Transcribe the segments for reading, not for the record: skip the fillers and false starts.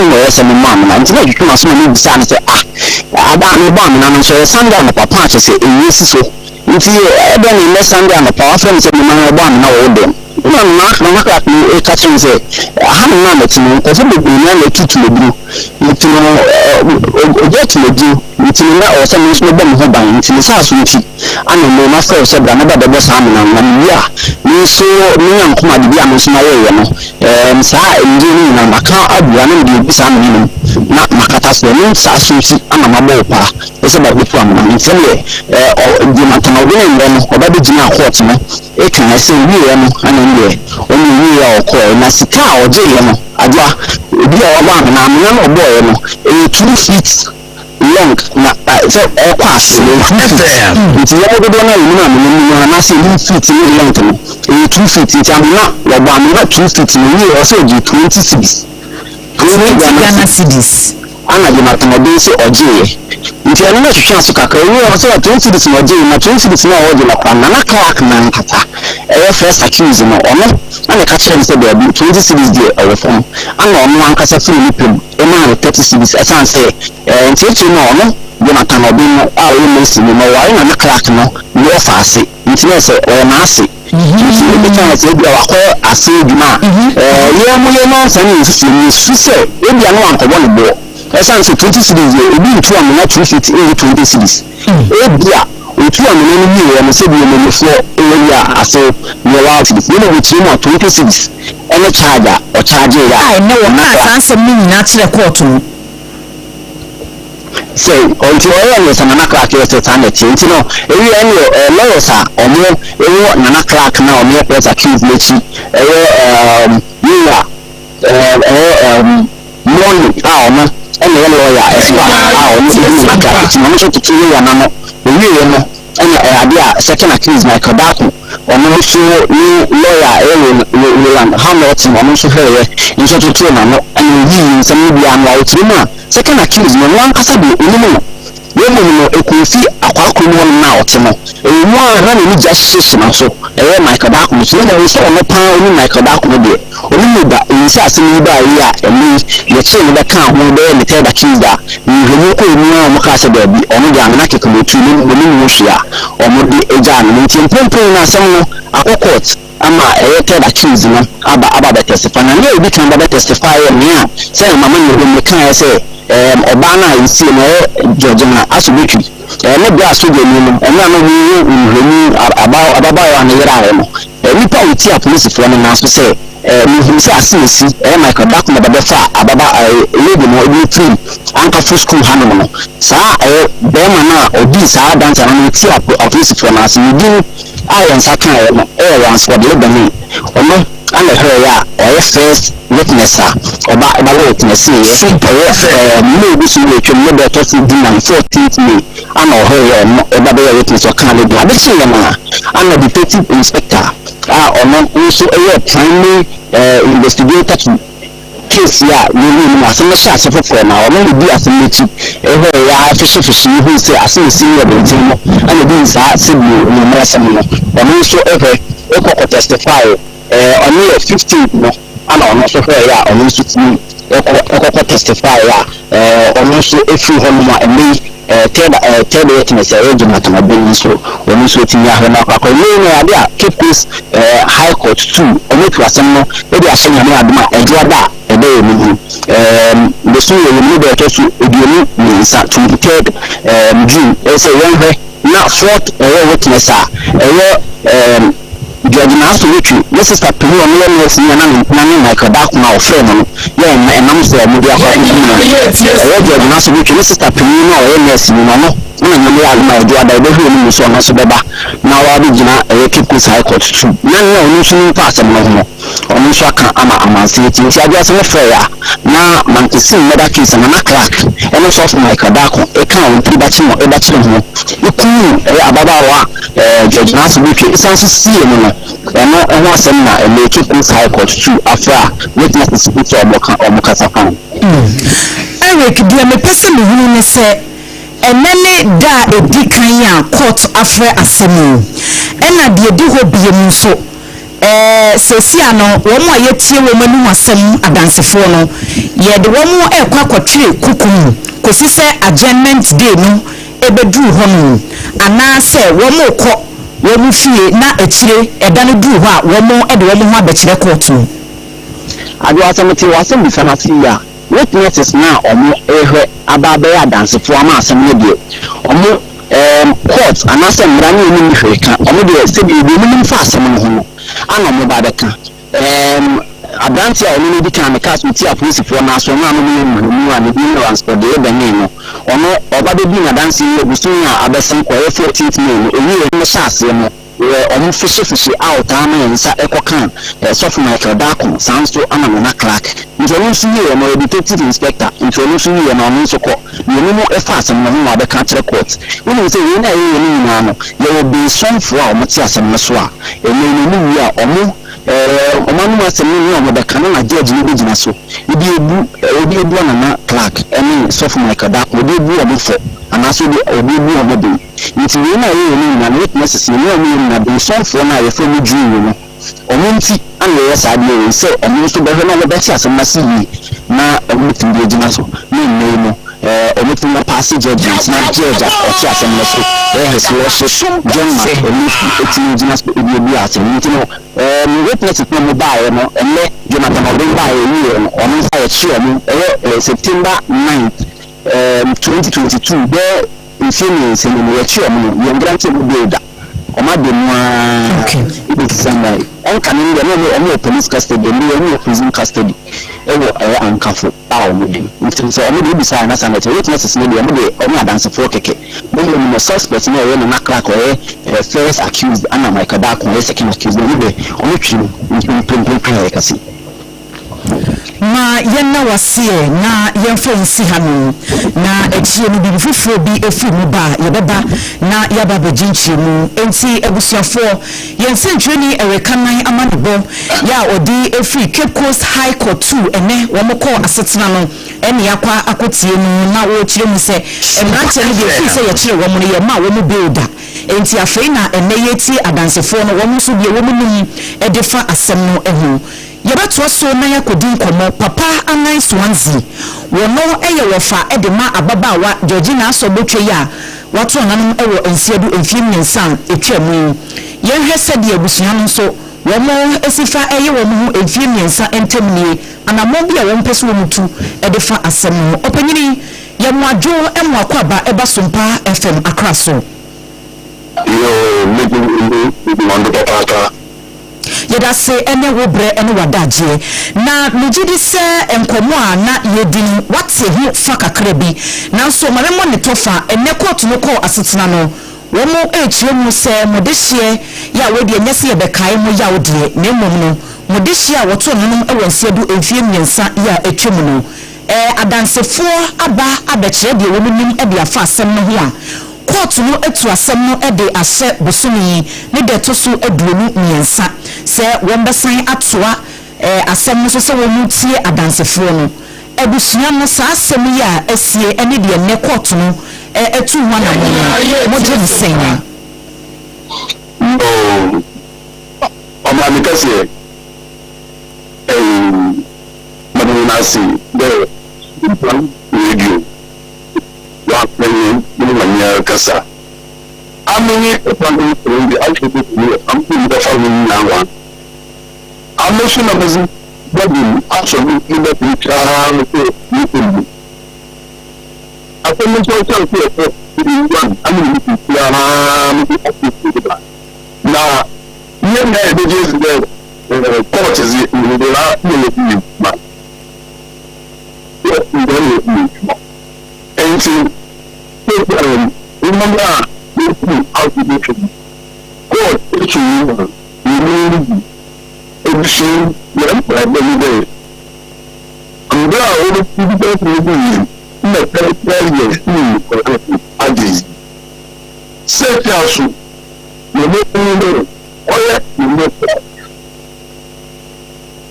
no yes and mom and you come as many son say I don't bomb and so Sunday on the papa to say so if you ever in less Sunday on the power friends and man bomb now them no not like me catching say I haven't known to know because we never keep to the blue to know get to the blue to know or some small bomb who buy into the house with you and no master said another the boss hammer and yeah me so me and come at the Biamus my way and sa engineering and I can't add one of the examining not Makatas the name Sasusi and a Mabopa it's about the one and tell you the Matanovian then or the Gina Hortman it can I say we and only we are called Nasika or Jayano Adwa be our one and I'm not a boy 2 feet long so all pass it's the other one and I say 2 feet long 2 feet it's not 2 feet in also do 26 Ghana cedis ana di matamodesi oje if you are not chance to kakao you also 20 cedis oje na 20 cedis na oje na kwa na clerk na nkata first accused no ono ana ka chere say there be 20 cedis there or from ana ono ankasa free nipem na 30 cedis asan say ntichi no ono di matamodi no a wo mesi no wa na clerk no no ofase ntine say o na ase you can say we are as a demand. Yeah, we know something is say, if you are not on the board, as I say 20 cities, it be 2 and not 20 cities. If you are with 2 and say we may for area as a reality, you know, with 20 cities, and a charger or charger. I know not answer me natural court. So, until I was an clerk yesterday, you know, every annual lawyers are or more, an clerk now, mere press accused Lechi, you are morning, and the lawyer as well. To you and idea second accused Michael Daku, or no lawyer, Hamilton, or no her, in such a trainer, and you some media second accused no one kasabi ilimu no ekufi akwakono na otemo nwa na ni justice na so Michael Daku so na we say no pan ni Michael Daku no de onimu da nsi asemi ba yi a emi ye che no be kan ho be ni third accused da ni ko ni o mo ka se da bi onu ja na ke ko tu ni mo hia o mo di eja ni ntimpempem na asem no akokot ama third accused no aba testify na ye bi kan ba testify ni a say mama ni o me kan say Obana is seen Georgia Asubiki. Maybe I saw the name, and I know about 1 year. We probably see a police for an answer to say, himself, Michael Daku, Ababa, living or free, Uncle for school Hanno. Sir, Bemana or this, I dance and see a police for an answer. You do, I am Saka, airlines for the Lebanon. Or no, and her, or first witness, about witness, maybe she will remember talking dinner 14th May, and her witness or candidate. I bet you, I'm a detective inspector, or not also a primary investigator. Case ya we must not share for now. Only be as a meeting. Official who say as a senior and these are civil no more. And also testify on May 15th no and on also ya on also testify on also if you want and me third witness regional to my business so when you switching ya na kwa no keep this high court too on it was no maybe I say na adma ejoda ebe emu the so you need to so edionu ni sa 23rd June say when na fourth witness George Nasu Wiki, this is a Peru and Lemus Nani Michael Daku now, friend. Yeah, and I'm saying, George Nasu Wiki, this is a Peru and Lemus Nano. My job, I don't so much better. Now I will keep this high court. No, no, pass on no shaka ama city. I just fair. Now, man to see mother kiss and a crack. And also Michael Daku, a count, a bachelor. You cool, Ababawa, George Nasu Wiki, it's also see him. And once and they keep this high court too after witnesses or Mokasa. Eric, dear, my person who say. And then da a decaya court after assembly. And I did do be so. Sesia no womo ayetie wo manu asem adansefo no ye de womo ekwa kwatwe kukum kosi se adjournment day no ebedu ho no ana se womo kọ womo fie na ekire eda no du ho a womo ede womo ho abekire court no adwa asem wasem bi fanasi ya witnesses na omo ehwe ababe adansefo ama asem no de omo court ana se mrani ni hwe ka omo de se bi ni mfa asem no ho no ana mo ba beka abranti a oni di kan ka so ti apolice for na so na no mu ani bi no transport de be ni no ono oba de bi na dance e gusu na abesen ko 14th May oni e sha ase no omo fishi out ana nsa ekokan soft Michael Dakon sanso ana na Clark njoni su ye no detective inspector njoni su ye no nso ko ni mu efa asem no ho abeka kire court woni se ye na ye ni na no ye be son for a omo ti asem no so a eni ni wi a omo omanu asem ni omo da kan na judge ni bigina so obi ebu na Clark eni soft Michael Dakon obi ebu omo fo anaso obi ebu omo be nti we na ye ni na witnesses ni omo na be son for na ye fo mu juu no omunti ana ye saade we se omo so be ho na wo be ti asem na si yi na omo tin de gina so ni no omutin na passage judgment na judge o ti asem na so his lordship John Mapolifi etin gina so ebi asem nti no witness no mo bae no enne Jonathan Odin bae yi no ono sa ye chi omo September 9th 2022 be infini se no ye chi omo ye grant mo builder oma de mo December on kan ni no police custody ni prison custody ewo ankafo a omo de nti so omo de bi sa na sanate witnesses no de omo de omo adansefo keke no suspect no ye na Clark first accused ana Michael Dakon second accused no de omo twi mpempem kasi ma yenna wasie na yemfensi hanu na echie no bi fufuro bi efi mu ba yebeba na yaba bejinchi mu enti ebusuafo yensentweni erekannan amanebo ya odi efi Cape Coast High Court 2 ene womko asetena no ene yakwa akotie mu na wo chire mu se emranche no bi efi se ye chire wo mu ye ma wo mu builder enti afei na ene yeti adansefo no wo mu so bi wo mu nim edefa asem no ehu yebeto so na yakodin komo papa anan Swansea wono eye wofa edema ababawa Georgina so betwe ya wato nanom ewo ensiedu enfiem nsan etwam yenhwe sede abusua no so womo esifa eye womo enfiem nsan entemnie anamo bia wompeso womutu edefa asem no opanyini yemwadwo emwakwaba eba SOMPA FM Accra so yo meeting on the papa yeda se ene wobre ene wadaje na mujidi se enkomo a na yedin wate hu fakakra bi na so maremo ne tofa ene court no ko asetena no womo echire mu se modehie ya wedi enyese ye bekai mu ya wodie na mmom no modehie a woto nonom ewansiedu enfie myensa ya etwem no adansefo aba abekire de womo nim ede afa asem no ho a court no etu asem no ede ahye bosumi ne de to so aduonu miensa se wombesan atoa asem no so se womu tie adansefo no ebusua no sa asem ya esie ene de ne court no etu ho na mo je nsenya Omani kasi madunasi de radio wa plenye ni kasa amini epandu ndi alfetu ni ampu da famu na wa amesu na bazi babu absolutely the picture ko ni akwai mun so so ko ni amini ya na na yenda ebeje the court is in the last minute ma and remember how to do it. God is you. You everything you have every day. And there are all the people that will be in the place at this. Set us. You know, quiet, you know.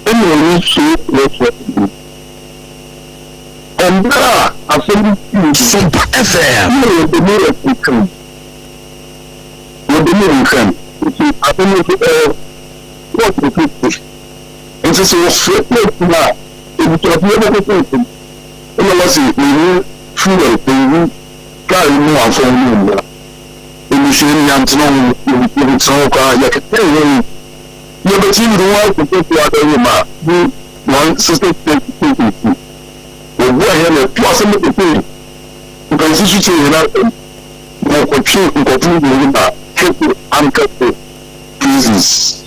Anyone so and there are some SOMPA FM. You the mirror to come. You the mirror come. I don't know what the people. And so straight now, it was never people. And I was in fuel, carry more from you. In the same young in Soka, you can tell you. You have seen the world to take the other woman. One sister takes the we go ahead and possibly pay. Because this is a uncut prisons.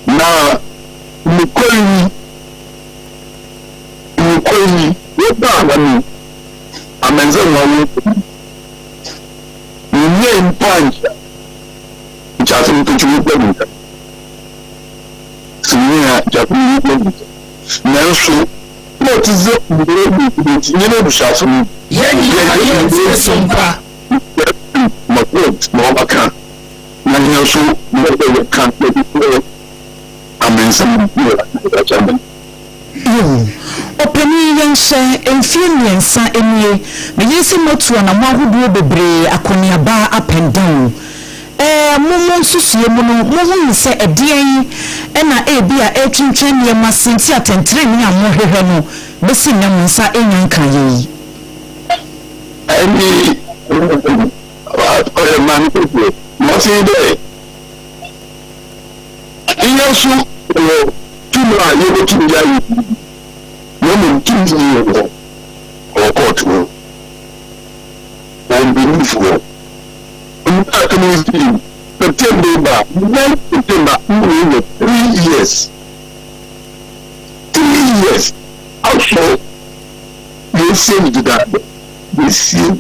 Now, Mukoli, what about a man's own name punch, which has been to so, yeah, Japanese. Now, so, what is it? You know, Shasson, SOMPA. My words, no, I can't. And also, you can't let it go. I mean, some German. Opinion share and feelings in ye. The yes, not one a mahu do be a coniaba up and down. Mumu susie muno muhu se edien na ebia etwentwen ye masinti atentre ni amohwehwe no besi na munsa enyanka yi ani man people must say iyasu tumra ye go tinja yi no mun tinji ye ko court wo on belief wo September, 3 years. 3 years. Also, they saved that. They see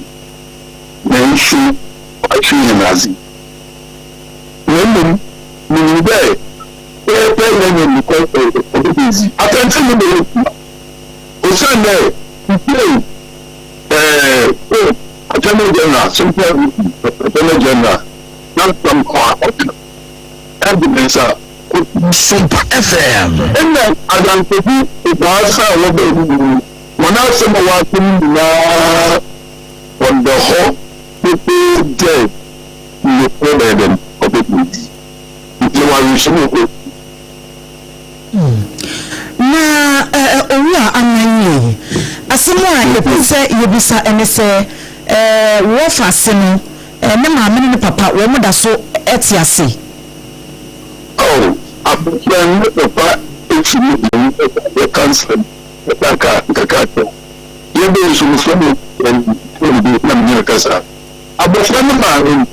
mention actually in Nazi. When we there, when because of the busy. Attention to the Sunday, Attorney General, Attorney General, not from our evidence, SOMPA FM. And then, as I'm saying, it was when I said, on the whole, people dead in the problem of the movie. Na owa ananye asemo a yepese yebisa enese wo fase no ne maame ne papa wo moda so etiase oh abushan papa echini the cancer kaka yebe sumusomo na mnyaka kasa abushan maame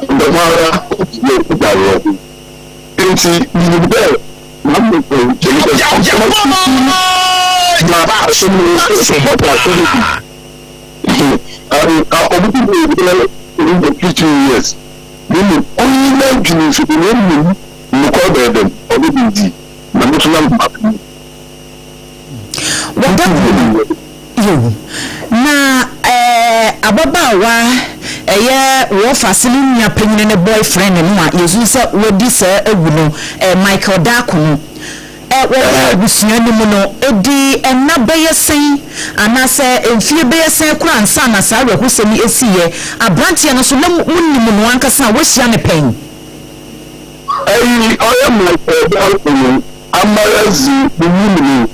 ndo mara ye dawo enti ni be mambo ko years. Then only like you should be able to call them or the na ababawa wo fasili nya penyin ne boyfriend no a yesu se wodi se ewuno Michael Dakono wo busua ni mu no edi enna beyesen anase emfie beyesen kura ansa na sa we husemi esiye abrantie no so na munnim no ankasa wo hia ne pen I am Michael Dakono amarazi munnim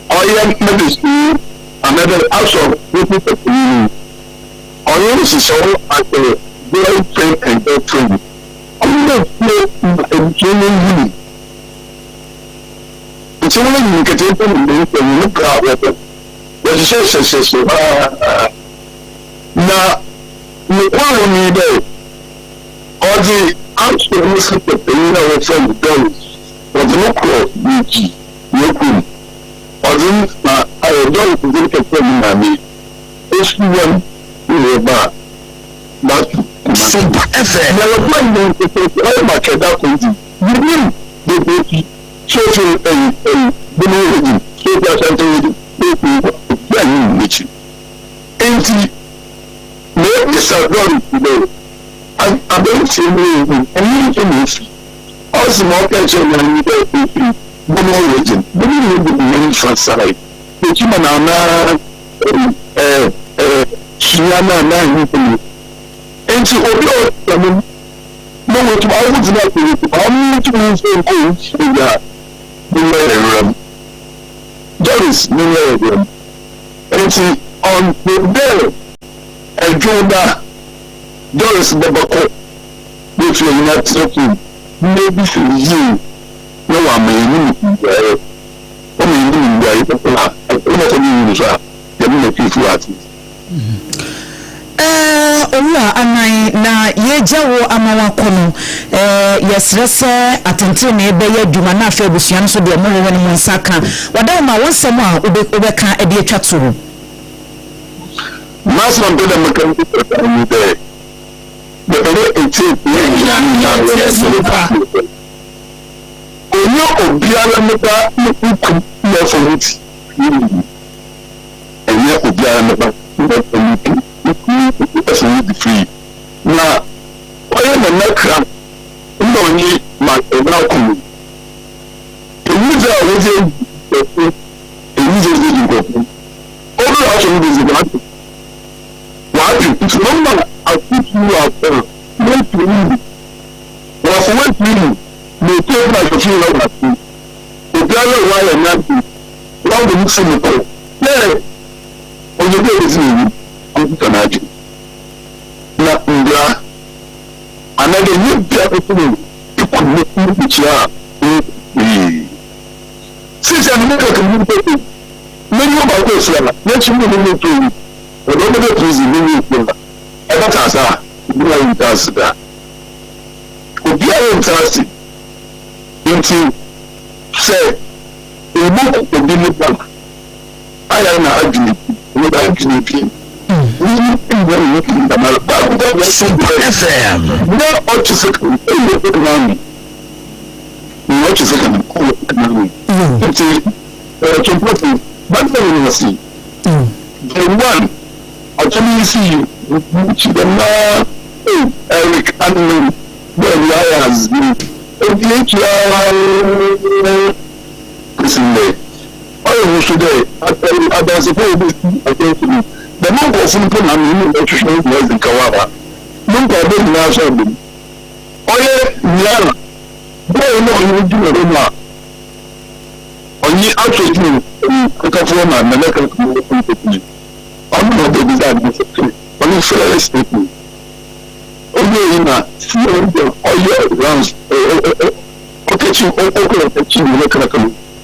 I am medicine another also people I am so at the boyfriend and girlfriend I'm not enjoying you. It's only you can take them and look at them. But you say, now, you want me there. Or the answer was the pain from the dollars. But no cross, no queen. Or then I don't think of them. It's one who is bad. But SOMPA FM. Now, I'm going to say, I'm not going to say, you mean the social and the religion, social and religion, and make this a very today. I don't say anything. Also, more attention than you get the religion. The religion from side. The human are not, and to obey no what I would like to I'm to say yeah Doris no and see on the day and Jonah Doris Babako which will not talking maybe for you no one may Ola anai na yejawo amawakono yesrese atente na ebe ye dwuma na afa ebusuan so de mo wewe ne nsaka wada ma wonsem a obeka ede atwa toro maso ndo da makanti ni de but it is onye obiara meta ukwu ya foriti enye obiara meta free na oye na nakra ndo onye ma ebra ku enyije oje ngoku obi aso ni bizibati wa ti number akutu afọ no to me wa for what me no take my feel like that the girl why I'm not how the muslim go yeah on the day is me I'm gonna na ndra another new people to connect with each other since I'm not a community many of us are not you know to the other prison you ever tasa you are tasa obi are interested into say ebook obi ni pa aya na agni we ba agni pi we when looking the mal ba FM no otisiko economy no otisiko economy it's important but when you see the one actually see which the na Eric and when I has been I today I suppose the monk of Simple and nutritional was in Kawaba. Monk of the National. Oh, yeah, boy, no, you do a rumor. Only actually, I can form a medical company. I'm not the design, only fair statement. Only in a few oil rounds,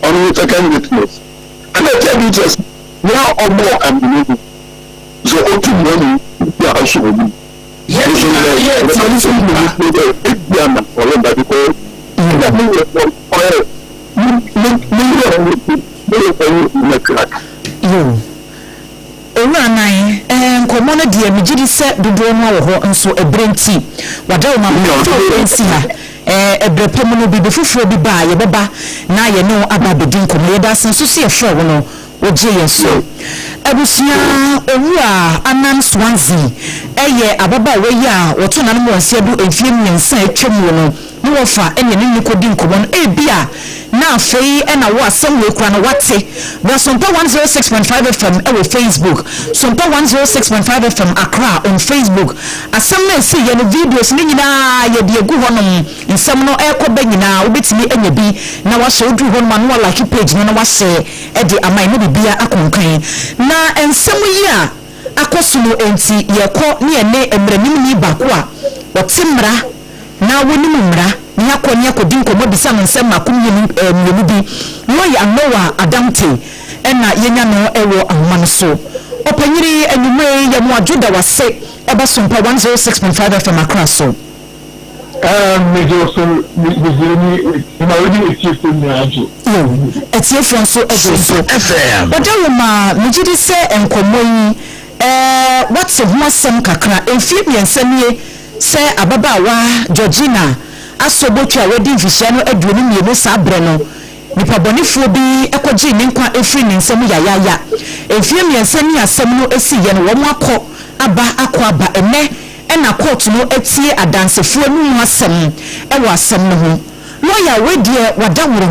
on second witness. And I tell you just now or more and believe so open money you are also with me. Yes, Komona dia mejidi se dodo ma wo ho nso ebrenti wada ma ensi ha ebrepem no bi befufuro bi ba ye beba na ye no aba bedin komo ye da sen so se efro wo no oje yeso abusia owua anan swanzi eye ababa we ya woto na no wanse do enfiem nyensa etwem wo no no wofa ene ne kodin komo no ebia na afei ena wo asem we kura no wate the SOMPA 106.5 FM ewo Facebook SOMPA 106.5 FM Accra on Facebook asem na esi ye no videos ni nyina ye de egu honom nsem no ekoba nyina obetimi enya bi na wa show du honom no like page no na wa share e de amai no bibia akonkan na ensem yi a akosunu enti ye kɔ ne ene emranim ni bakwa wotimra na woni mumra ni akɔni akɔdin kɔmɔ bisa nsɛm makum yenu bi no ya noa adamte ɛna yenya no ɛwɔ ahoma no so ɔpanyiri anwumre ya mu adwoda wase ɛba SOMPA 106.5 FM Accra so so etiefo nso ɛso FM ɔdawo ma mejidi sɛ nkɔmɔ yi what's of masem kakra enfie biensanie se ababaawa Georgina asobotwa wedi mfihia no aduonu mienu saa bre no nipa bonifuo bi ekogi ne nkwa efiri ne nsem yayaya enfie biensanie asem no esi ye no wo akɔ aba ene ena court no etie adansefuo no mu asem ewo asem no ho lawyer we die wadaworo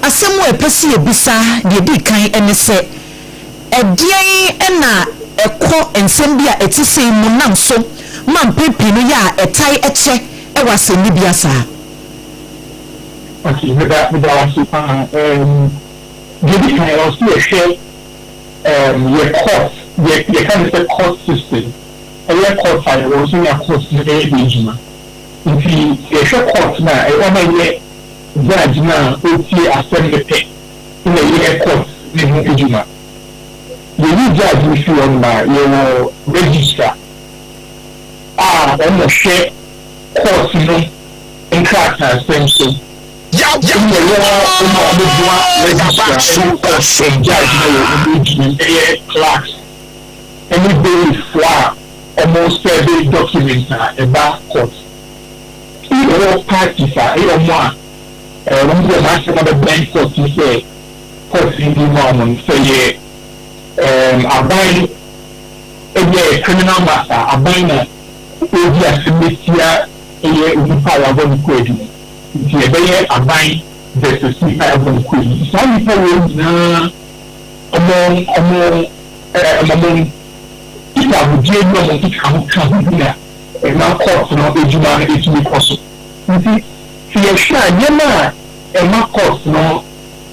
asem wo epesi ebisa de di kan ene se edien ena ekɔ ensem bi a etisi mu nam so man pepi no ya etai eche ewa se ni bia sa okay with that super giving I also share your court your kind of court system your court I also your court system if you share court now I want to judge now okay assembly pay in a year court in Ejima you judge if you on your register on the share court you know in character same so class any day for almost every document about court all parties are more one of the master of the bank court is a court in the moment say a buy a criminal matter a biner will be a semester a power of equity if you a buy versus power of equity some people among people would do no to come here and now court no ejuma it will be possible you see you sure yema and now court no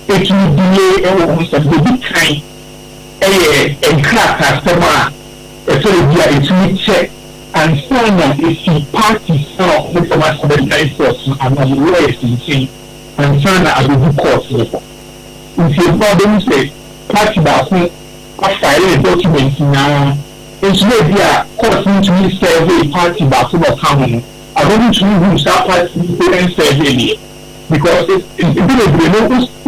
it will delay almost a big time and crack customer so it will check and finally if the parties now with the master of the force and the lawyers in chain and finally I will do court if you problem say party that file documents now it's maybe a court need to survey party back to the common. I don't need to use that party and survey because it's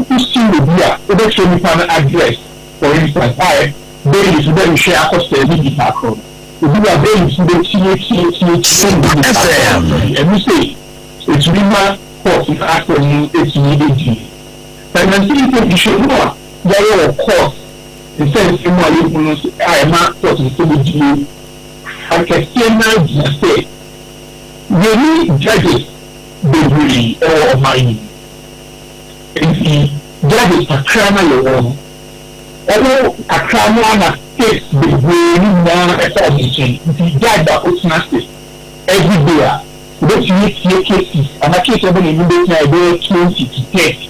who still will be a election address. For instance, I bail is very share cost a digital code. If you are bail to the and we say it's really court is actually it's needed. And I think you should know that court. The sense in my life, I am not talking to you. I can say now, just say, we need judges, degree or mining. And the judges are cramming your own. Although a crammer takes the way now as a mission, the judge that puts nasty every day. But you need your cases, and a case of an immediate idea 20 to 30.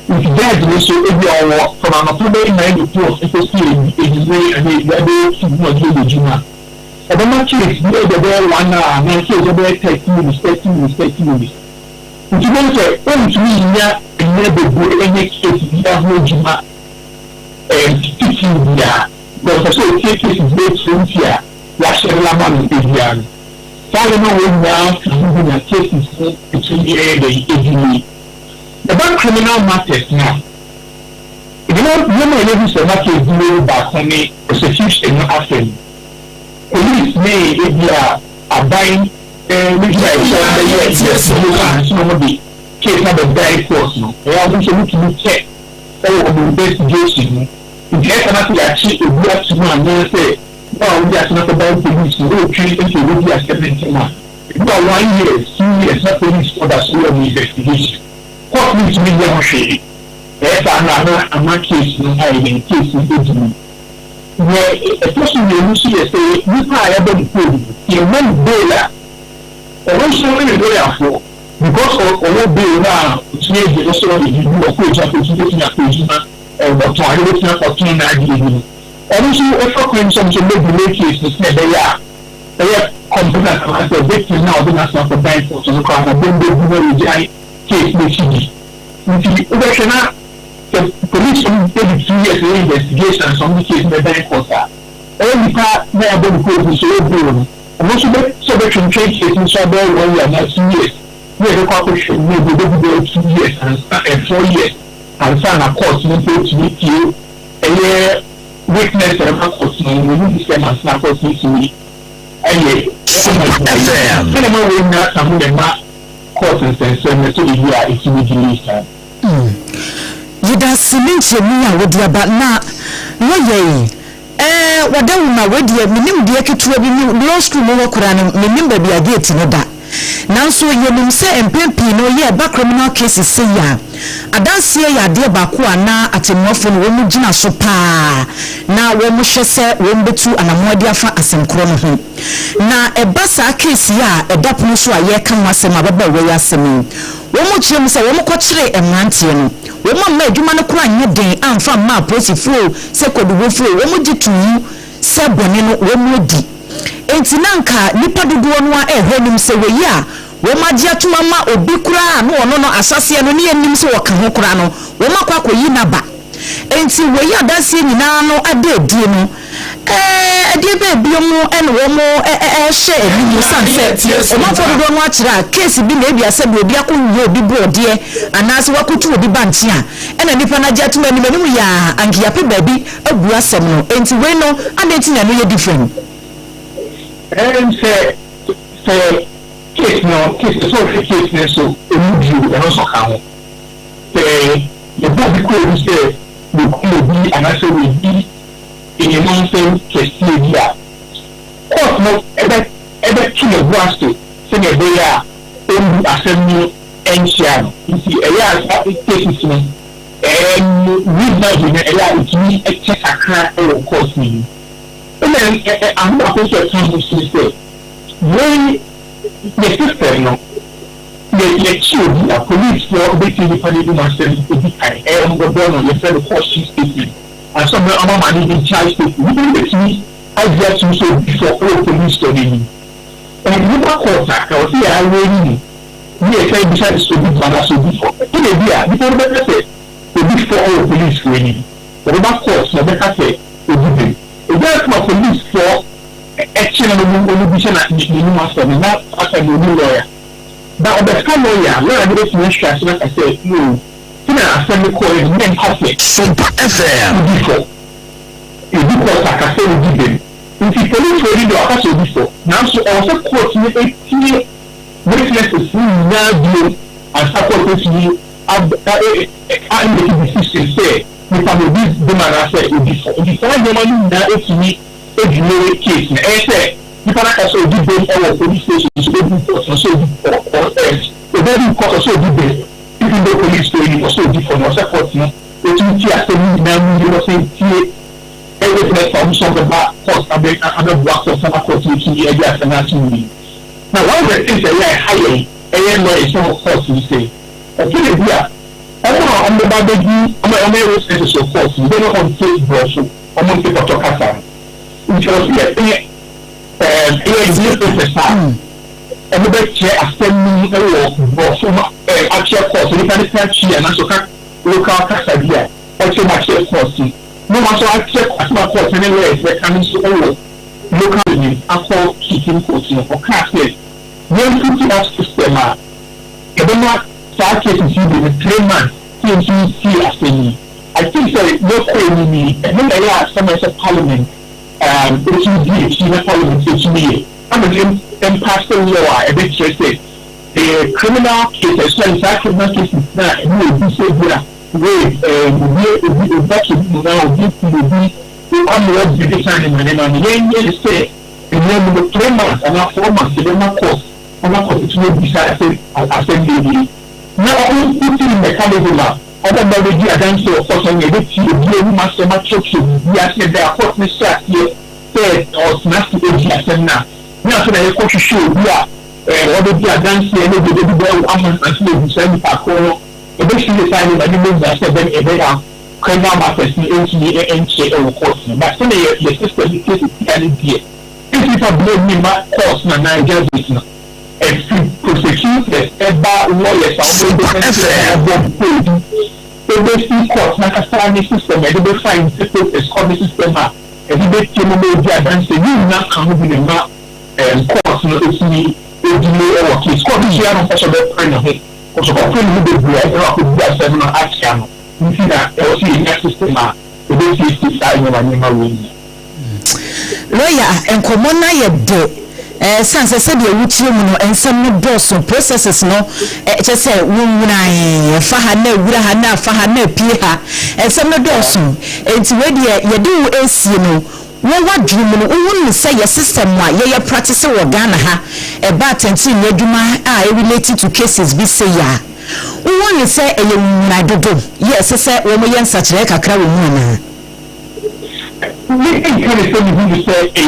If judge also every hour from an October 9 to 12, it was still a way and a day to do the Juma. But the match is made the bell 1 hour, and I say the bell 30 minutes. If you don't say, oh, to me, and never go any case, you have no Juma and teaching the but also cases is made from here, Russia Laman is here. Following on now, moving a case is between the air and about criminal matters now. You know, when say that is delayed by any prosecution after police may be a buying the case number very close now. They are going to check all the investigation. If you have to achieve a black man, they say, no, we are not about police, we will treat it to be a 17 months. If you are 1 year, 2 years, not police for that sort of investigation. What needs to be done shady? Yes, I'm not case in hiding case in Italy. Where a person will say, you are able to prove you won't bail that. Or also, when you for because of all bail now, it's made the rest of you do a page up to getting a page or trying to get a 2 and also, if I claim something, maybe case is never there. They are competent as a victim now, the national for bank for some crime, and then they will case the the police maybe 2 years of investigation some case in the bank court. All the part they are going to put in so good. And also so they can change it in so very 1 year, not 2 years. Where the corporation may be able to 2 years and 4 years and sign a court to meet you a year witness and a court we need to send and snap us to me. And court and send so the year is immediately. Yida silinche mi a wodi aba na woyei wada wuma wodi minim de ketuwa bi law school mo wakura no minim ba bia gate no da nanso yenim se empempi no ye ba criminal cases say ya adansie ya ade baako ana atemwafo no wɔn gina so paa na wɔn hwɛ sɛ wɔn betu anamɔde afa asemkoro no ho na ɛba saa case ya ɛdapono so a yɛka ho asɛm ababa wɔ yasɛm wɔn kyerɛ mu sɛ wɔn kɔkyere ɛmranteɛ no wɔn ma adwuma no kora nyɛ den amfa ma aposifo sɛ kodubofo wɔn gye tumu sɛ bɔne no wɔn adi enti nanka nipa dodoɔ no a ɛhwɛ nim sɛ wɔyi a wɔn agye atuma ma obi kura no ɔno no asase no ne yanim sɛ wɔka ho kura no wɔn akɔ akɔyi naba enti wɔyi adansie nyinaa no ade die no ɛde be biomu ɛne wɔn ɛhyɛ ebi sanse wɔn afɔ dodoɔ no akyerɛ a case bi na ebi asɛ bi obi akɔnyɛ obi bɔɔdeɛ anaasɛ wakotu obi bankye a ɛna nipa na agye atuma anim anim yɛ ankiyape baabi agu asɛm no enti wei no adeti na no yɛ different say case so emudu e no so ka ho say the body code say we could be and I say we be in a nonsense case here course no ebe to the blast say the way assembly enchant you see cases no we know it me a check ACCRA or course me and then I'm not going to say when the system no the child the police for waiting the family master to be and the born on the friend of course statement and some of my even charge statement we don't see I just so before all police study and you back court I was here I really we are trying to decide to be bad so before in a year before the better say to before all police training the back court no better say to be that's my police for action on the vision at the master not as a new lawyer. But the school lawyer, where I get to stress, like I said, no, assembly call it men conflict. SOMPA FM. Before you do what I say, we give them. If you police already do a so before, now so also court me a clear witnesses who now do and support with you. I'm making decisions say, if I will be the man I said before. If I don't know that it's me. A case na say you can also do them our police station so do for so do for the very court so do them even though police station also do for no support no it will see as we now you say see everything from some the back court and work for some court to the area and nationally now one of the things that I higher is some court you say okay here I'm the bad I'm a so court you don't want to take bro so I'm going to talk about which was here and the best chair assembly or from actual course you can catch and also local casadia or so much course no matter actual course anywhere is coming to all local news after keeping coaching for classes when putting up system I don't know start cases you in 3 months see assembly I think that no me and then there are some as a parliament the parliament I'm a pastor law a bit say the criminal cases so criminal cases now will be so good with that now be I'm the design and then say in the 3 months and now 4 months they don't course I'm not going to decide assembly now I'm putting in mechanism other than the against your force and you master my church we are saying they are court mistake here said or nasty agent now now so they coach show we are what the against the and send back or eventually signing by the means that them a better criminal matters in court but so the system is here if you blame me my course na Nigeria business and prosecute the lawyers the court na kasani system e dey find people is called the system e dey tell me dey advance you na kan be the ma court no esi delay our case court be here on special prayer no he so ko pray me dey blue e ko be asem no action no see that e was in the system e dey see side no na we lawyer enkomo na ye de sanse se de wutie mu no ensem no boso processes no che se wunwunan fa ha na wura ha na fa ha na pie ha ensem no doso enti we de ye de wo esie no wo wadru mu no won se ye system a ye practice wo Ghana ha e ba attention adwuma a related to cases bi say ya who will say a young dodo. Yes, I said, when we are such like a crowd woman. We can kind of say a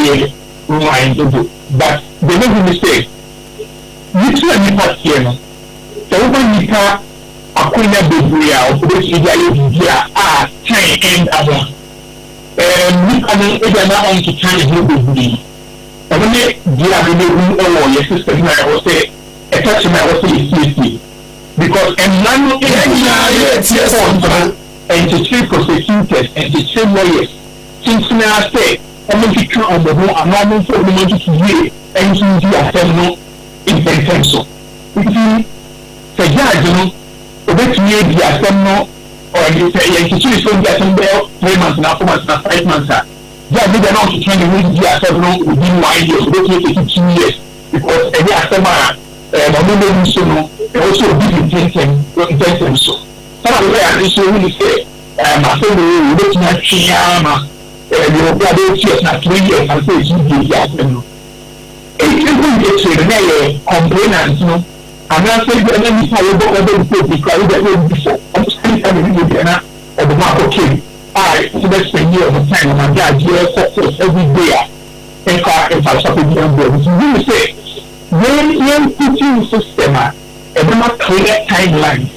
young dodo, but the little mistake. You tell me what's here. So when you can't acquire the real, which is a time and other. We can not only try to do the and when they are really your system, I will say, a touch of my will say, because and none of the and to treat prosecutors and to train lawyers. Since I say, I'm going to come on the whole, I'm not going for the money to hear and to do a terminal intention. If you say, yeah, you know, the best year the terminal or you say, yeah, you choose from getting there 3 months now, 4 months now, 5 months now. Yeah, they are not trying to read the terminal within 1 year, so they take 2 years because every assemble, they also a big intention. So, some of the way I really say, my friend, we're looking at Chiyama, you're probably just not 3 years, and say, you get them. If you get to the mayor, complainants, I'm not saying that any time you go over the book because they were before. I'm just saying that you get or the mark, okay. I let's spend years of time on my dad, every day. If I stop with young boys, you say, when teaching system, and then not clear timelines.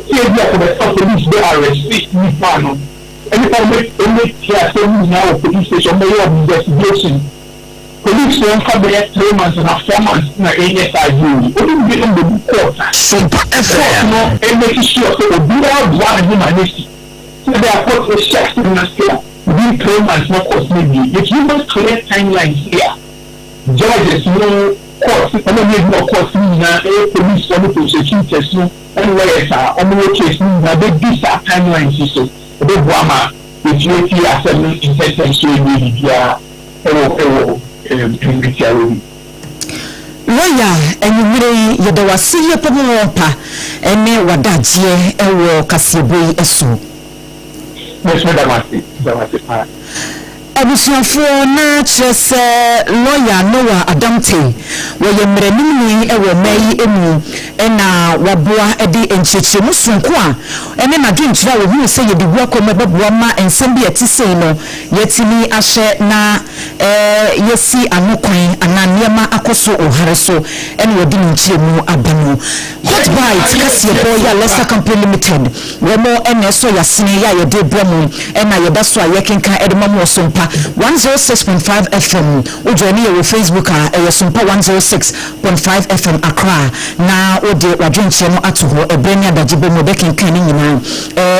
Here, for the top of this, they are restricting me. Any time now, police station, may have investigation. Police won't come there 3 months and 4 months in the ASIU. What do you get in the court? SOMPA FM. And making sure that we do all one humanity. So they are called a chef in the scale. Within 3 months, not cost maybe. If you don't clear timelines here, judges, courts, and then you know, courts, police, and prosecutors, and lawyers are on the case, they do that timelines. So the drama, if you see a certain intention, media, lawyer and you really you see your papa and me wadaje ewo kaseboi eso. Yes, madam. Abusuafo na chese lawyer Noah Adamte wo ye mranimni ewo mai emu na waboa edi enchechemu sunko a ene na dwenkyira wo hu se ye de buako mebeboa ma ensem bi etise no yetimi ahye na yesi anokwan ananiema akoso ohare so ene wodi nkyemu abanu hot bite kase boya Lester Company Limited wo mo ene so yasene ya ye de bremu ena ye da so a yekenka edemamu SOMPA 106.5 FM ujoni ye Facebook SOMPA 106.5 FM Accra na ode wadwenche no atoho ebrenia dajibo mo bekenkan ni nyina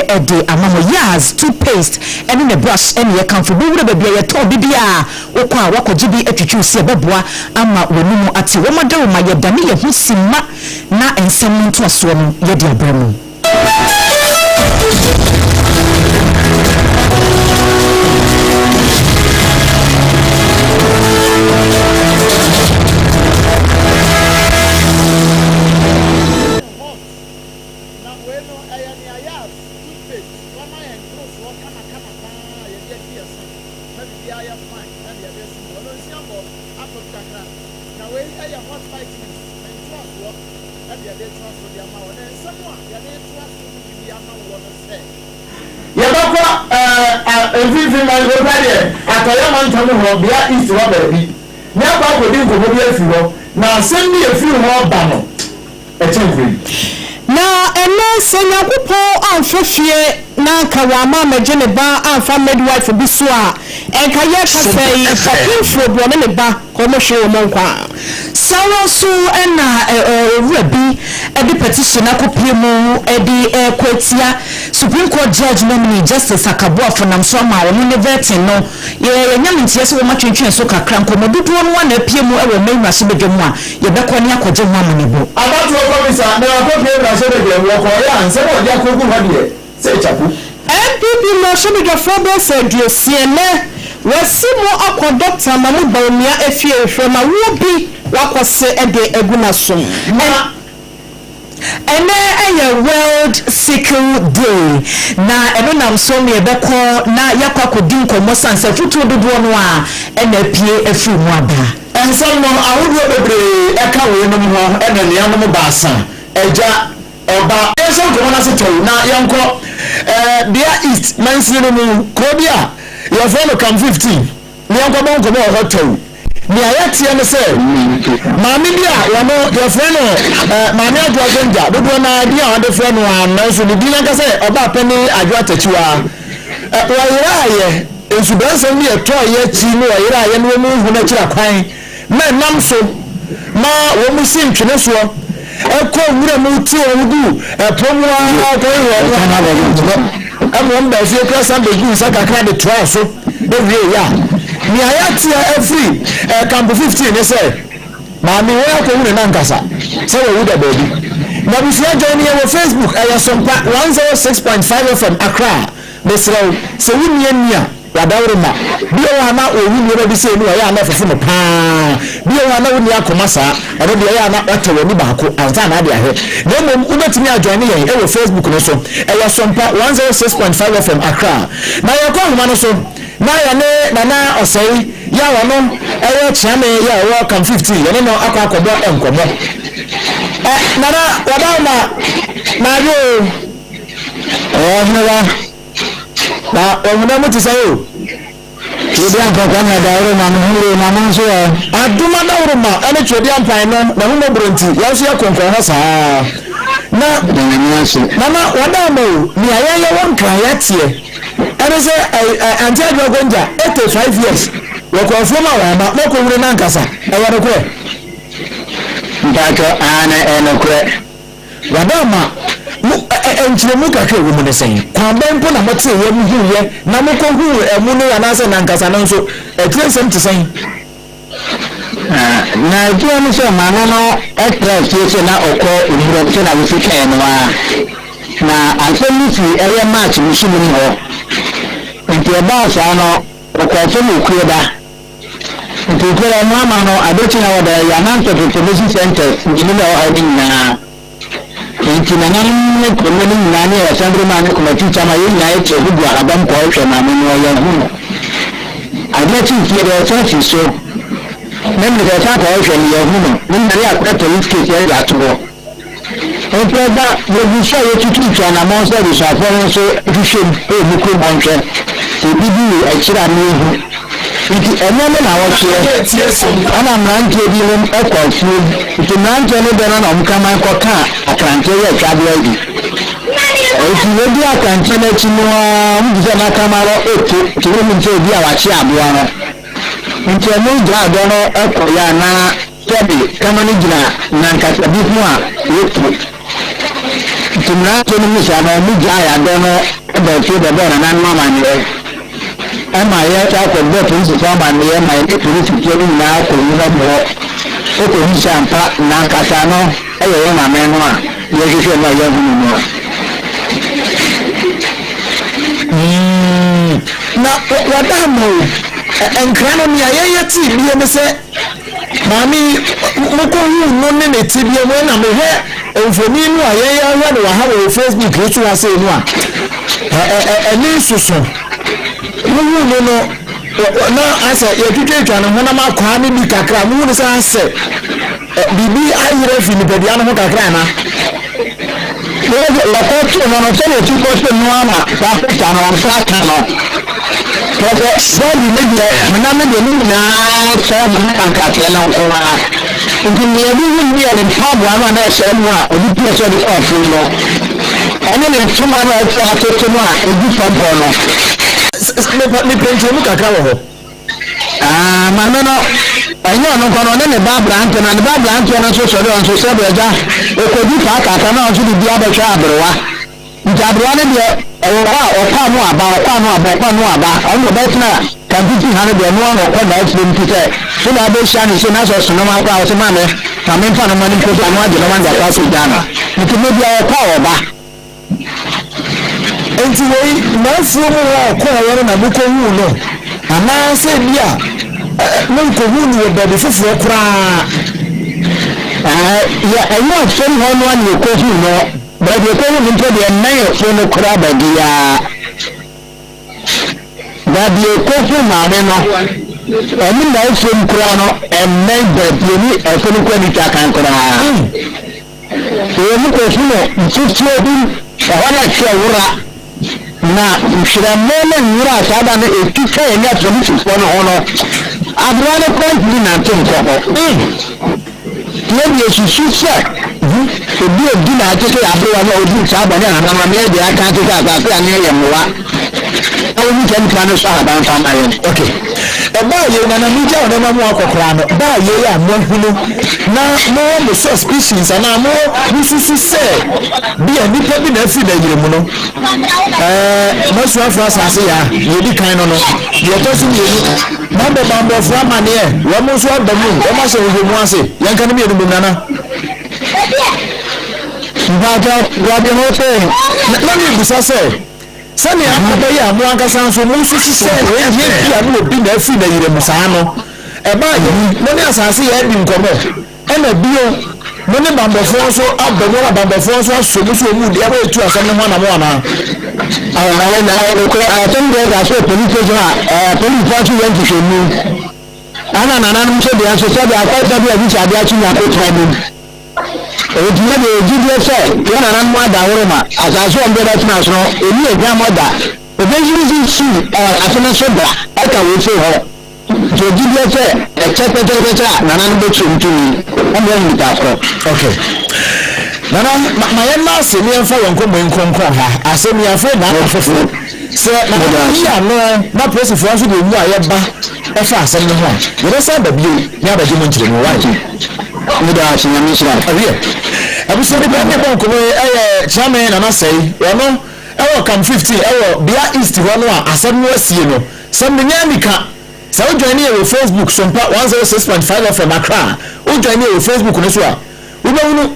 ede amamo yas toothpaste ene ne brush ene ye kanfo bi wure bebia ye to bibia okwa wakogibi atwitwu se beboa ama wonumu ate wo madawo ma ye dane ye husima na ensem nto aso no ye de abramo. Everything I go there, I am on Bia East Robert. Never could you go here. Now send me a few more banner. Na ene senya kupo amfofie na kawama majene ba amfa midwife bi so a enka ye kasai papinfo bo ne ba komo hwe mo nkwa sawo so ena owurabi edi petition akopie mu edi kwatia Supreme Court Judge nominee Justice Akabua for namso ma wo ne vetin no ye nyamintie se wo matwetwe so kakra nkomo dudu no na apie mu e wo mewura se bedwemu a ye bekọ ne akọje mu amanebo abatu officer na akopie so de wo ko ya nse bo dia kogu ho de se chapu MPP no so be fobo se diosiene wasimo akọ doctor mamu baumia efie ehwema wo bi wakose ede eguna so ene World Sickle Day na eno nam so me beko na yakwa kodin komo sanse futu dodo no a ene pie afi mu aba enso no awodo bebre eka we no ho ene ne anom baasa eja ọba ẹsẹ nkọmọ náà sì tẹ̀wò na yẹn kọ bia east mansi no mu kuro bi a yẹ fẹ́ no cam 15 ní yẹn kọ bọ́ nkọmọ ọ̀họ́ tẹ̀wò ní ayé tiẹ̀ ní sẹ́ maame bi a wọn yẹ fẹ́ no maame adwo agbẹ́njà dodo náà di àwọn adé fẹ́ no àná nso ní bí náà kẹsẹ̀ ọba apẹ́ni adwo atẹ̀kyiwa wọ́yẹ̀rẹ̀ ayẹ nsubansẹ́n bi ẹ̀tọ́ ayẹ kyi ní wọ́yẹ̀rẹ̀ ayẹ ní wọ́n mu hu n'akyiri akwan mẹ́ nam so ma wọ́n mu si ntwene soɔ ɛkɔ nwura mu ti wɔn gu ɛpɔm wa akɔyɛ wɔn ɛmɔ mbɛ fie kura san bɛ gu nsa kakra de toa so ewie ya nea yɛateɛ afiri kampo 15 ne sɛ maame wɔn akɔ nwura na nkasa sɛ wɔwu da baabi na busua gya ne yɛ wɔ Facebook ɛyɛ SOMPA 106.5 FM Accra mesrɛw sɛ wunnie nia wadawre ma bi o ana owu ni ba bi se ni ya na fefu no paa bi o ana woni akoma saa ado de ya na watewe ni baako anza na ade ahe na mo ubetimi ajoin ne yen e wo Facebook no so e ya SOMPA 106.5 FM Accra na ya ko homa no so na ya ne nana osei ya wono e ya chiame ya wo cam 50 ye ne no akwakobo enkomo nana wadawma na yo na ọmọdé mo ti sẹ o tòdí àpapọ̀ ní àdáwòrò mà ní húlò mà ní nso ẹ. àdúmọ̀ àdáwòrò mà ẹni tòdí àpapọ̀ náà nà húlò bùrọ̀ntì yàrá sí ẹ̀kọ̀ǹkọ̀ ọ̀hún sáà. na nana wàdà ọmọ o ní ayẹyẹ wọn kàn yẹ tiẹ ẹni sẹ àǹtí àjọ gbẹ̀njà 85 years wọ̀kọ̀ fún ma wà má mọ̀kọ̀ wúri náà nkàsà ẹ̀wọ̀n ni kúrẹ̀. ntàkọ̀ ànà ẹ̀nà kúrẹ̀. wàdà ọmọ nkyerɛ mu kakra wɔ mu ne sɛn kwambɛn mpo na mɔte yɛ mu hu yɛ na mokɔ hu ɛmu no anaasɛ nankasa no nso ɛtire nsɛm te sɛn na ɛtire no sɛ maame no ɛtrɛ fie sɛ na ɔkɔ nwuram sɛ na wofi kaeɛ no a na asɛm no fi ɛyɛ march musu no mu hɔ nti ɛbaa saa no ɔkɔɔfo no okue da nti okure no ama no adekyi na wɔda yɛanantɔ totobɛsi centers ngyini na ɔha no nyinaa nti na nan ne kono ni na ne assembly man ko mati chama yin na yake gudu aban ko hwe na mun ya hu adle ti fi da ta fi so nan da ta ko hwe ni ya hu mun da ya ko police case ya ga tubo o preda wo bi so ye tutu cha na mo so bi sa fo so hwe e mu ko mo hwe ti bibi a kira ni hu nti eno me na wo hwe ana mrante bi no ko fu nti mrante no da na mo kama ko ka akrante ya twado adi oti we bi akrante na chi no mu bi na kamaro eti ti we mu nti bi a wachi aboa no nti eno dra do no eko ya na tebi kama ni gina na nkasa bi hu a yetu nti mrante no mu sha na mu gya ya do no e ba ti da na nan mama ni ama ya ta ko bo police fama ni ya ma ni police ti ni na ko ni na mo o ko ni champa na nkasa no ayo na menu a ye hwehwe na ya hu no na wada mo enkra no mi ayeye ti bi e se mami mo ko hu no ne ti bi e mo na me he enfoni nu ayeye wa de wa ha wo Facebook ri tu ase nu a ni susu mu no na ase ye twetwa no ho na ma kwa ni bi kakra mu no sa ase bibi ayire fi ni bedi anu kakra na la foto no se le tu poste no ama sa ta no sa ta no porque sali ne dia na me de ni na sa mu kan ka te na ko wa nti ne bi ni ya ni pa bo ama na se mu a obi pie so di off no ene ne tuma na ta to no a obi fa bo no me pencho mu kakra wo ho mama no enyo no kono ne babra ante na babra ante na so so on so se be ja e ko di fa ka na on so di bia be twa abrewa njabrewa ne de o pa no aba on be tna ka bi ha ne de no on ko na fi mti se so na be sha ni so na so so no ma kwa o se ma me ka me fa no ma ni ko so no ade no ma ja kwa so jana nti me bia o pa o ba enti wei na fu mu ko ya na bu ko hu no ana se bia mun ko hu ni be be fufu okra ya ayo so no no ani ko hu no ba de ko hu nto de na yo so no kra ba dia ba de ko hu ma me no emi na so nkra no emme ba de ni e so no kwa ni ta kan kra mu ko fino tutuo bi wana chewura na mshiramo nyura sada na etuka yenye polisi fono hono abrane point ni na ntonko ye bi esususa obi obi na ateke abrewa na odi sada na na me de aka ateke asase ane yemowa awu kem plan so aban fama ye okay ba ye na na mija ona ma mu akokra no ba ye ya mo hunu na mo so species na mo bususu se bi ani pe bi na fi da yire mu no mo so afra asase ya ye di kan no no ye to si ye na be bambo fra mane e wo mo so da mu e ma se wo mu ase ye kan mi edu nana baga wabi ho se na mi busa se sani akaba ya mu ankasa nso mu susu se ye bia no obi na afi na yire musa no e ba ye mo ni asase ya di nkomo e na bio mo ni bambofo nso abamo bambofo nso so mu so mu dia ba etu asem ne ho na mo ana na ko atembe ga so police so police fa tu yanti shemu ana na mu so dia so se dia kwa ta dia bi cha dia chi na ko tribe ejina de ejide se yana nan mu adaworo ma asaso on be that na so eni egba moda obejiri si afena so bra aka we se ho to ejide se chepetepecha na nan be chumtumi on be ni ta ko okay nana mayema se mi enfa wonko mwenkonko ha asemi afa na afofo se na ya no na presi fo aso de mu ayeba efa asem ne ho ye se ba bio ni abaje mo nkire mo wa muda sinyamisha awie abuso de be bon ko chairman na say wono ewo kam 50 ewo bia east wono a asem no asie no sem nya nika sa o join here Facebook SOMPA 106.5 from Accra o join here Facebook no so a wo be wonu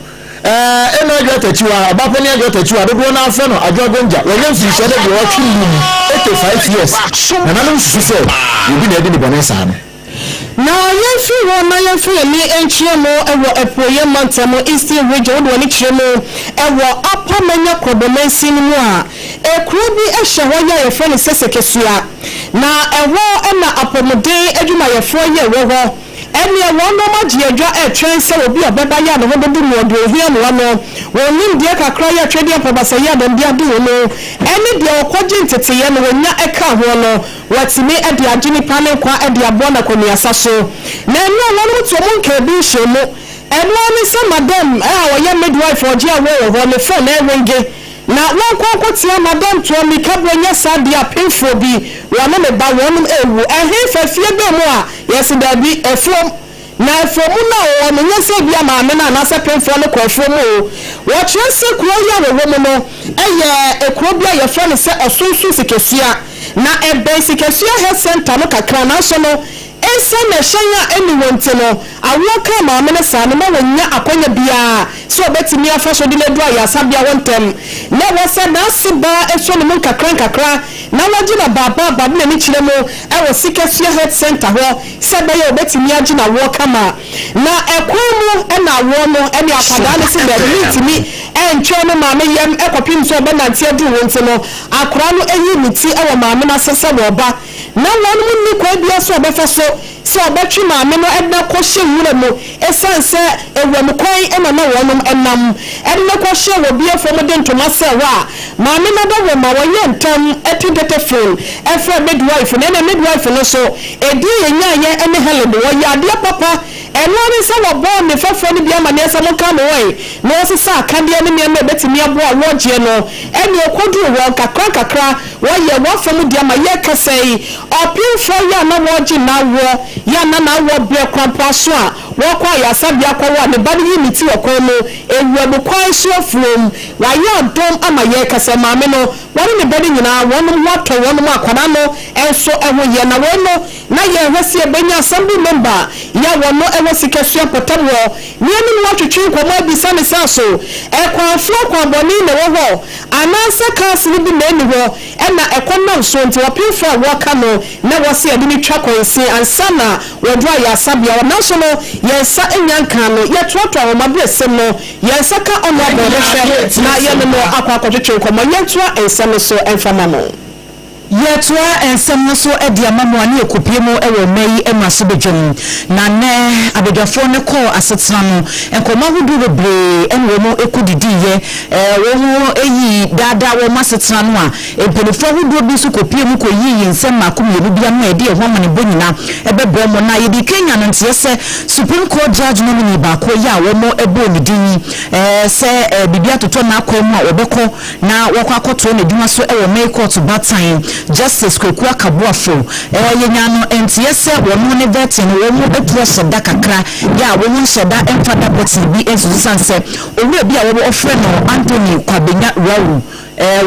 eno agatachiwa abaponi agatachiwa dodo na afa no adwagonja wonya mfishe de wo twinu 85 years na nanu susu obi na edi ni bonesa no na yefi wona yefi ni enchiemo ewo epoye mantamo eastern region wo ni chiremo ewo apamanya kodomensi ni mu a ekru bi ehye ho ya yefe ni sesekesua na ewo na apomode adwuma yefe ye wo ho eni ewo no magye adwa etwen se obi obeba ya no hodo mu odo ohia no no wonim die kakra ya twede apabasa ya dem dia do no eni de okoje ntete no wonya eka ho no watimi ade agini pane kwa ade abo na komiasa so na eno no to mo nke bi shemo eno ni se madam wo ya midwife oje awo ho le phone ewenge na won tia madam to mi kabronya sadia pinfo bi wona me ba wonum ewu ehe fafie be mu a yes da bi efom na efom na wo me nyese bia ma me na se pinfo no ko efom o wo chese kuro ya wo mu no eye ekuro bia ye fo ne se osunsu sikesua na ebe sikesua health center no kakra na so no ensa na hyanya eni wonte no awoka ma me ne sa no ma wonya akonya bia so obetimi afa so de ledu ya sabia wontem na wose na siba eso no mun kakra na wagina baba na ni chire mo e wo sikesua health center ho sebe ya obetimi agina woka ma na ekwomu e na wo no e ni akada ne se be mitimi entwe no ma me yam ekopim so be na tie du wonte no akora no eyi miti e wo ma me na sese wo ba na wonu ni kwa bia so obefa so se obetwi ma me no edna ko hye wura mo esanse ewam kwan e na wonum enam edna ko hye wo bia fo mo de ntoma se wa ma me na da wo ma wo yentam etidete phone efra midwife na midwife no so edi yenya ye ene helend wo ya de papa eno ni se wo bo me fafo ni bia ma ne se mo ka mo we no se sa akade ne me betimi abo a wo je no ene okodu wo kakra wo ye wo fo mu dia ma ye kasei opin fo ya na wo ji na wo ya na wo bre kwampa so a wo kwa ya sabia kwa wo ne bani yi miti wo kwa no ewu bu kwa so from wa ya dom ama ye kase ma me no wo ne bani nyina wo no wato wo no akwana no enso eho ye na wo no na ye hwese benya assembly member ya wo no ewo sikesua potabo ni enu wo twetwe nkomo bisa ne saso ekwa flo kwa boni ne wo ho anansa kasi ni bi na eni ho na ekonna so nti wo pinfa wo ka no na wo se ade ni twa kwansi ansana wo dwa ya sabia wo na so no yensa enyanka no ye totoa wo mabresem no yensa ka ono abode hwe na ye no akwa akotwetwe nkomo yentoa ensem so emfama no Yetwa ensem no so edi amamo ani ekopie mu ewo meyi emase bedwam na ne abedwafo ne call asetena no enkoma hudu bebre enwo mu ekudidiye wo mu eyi dada wo masetena no a empelefo hudu bi so kopie mu koyi ensem makom ye bia no edi ehwo mane bonyina ebebo mo na yedi Kenya no ntiyese Supreme Court judge no ni ba ko ya wo mo ebo ni din se bibia toto na akomu a obeko na wokọ akoto ne dwuma so ewo meyi court batan Justice Kwekua Kabuafo yenyano ntiyese wono ne vetin womo etuo da kakra ya womo sheda emfada boti bi ensusanse owura bi a wo ofre no Anthony Kwabenya Rawu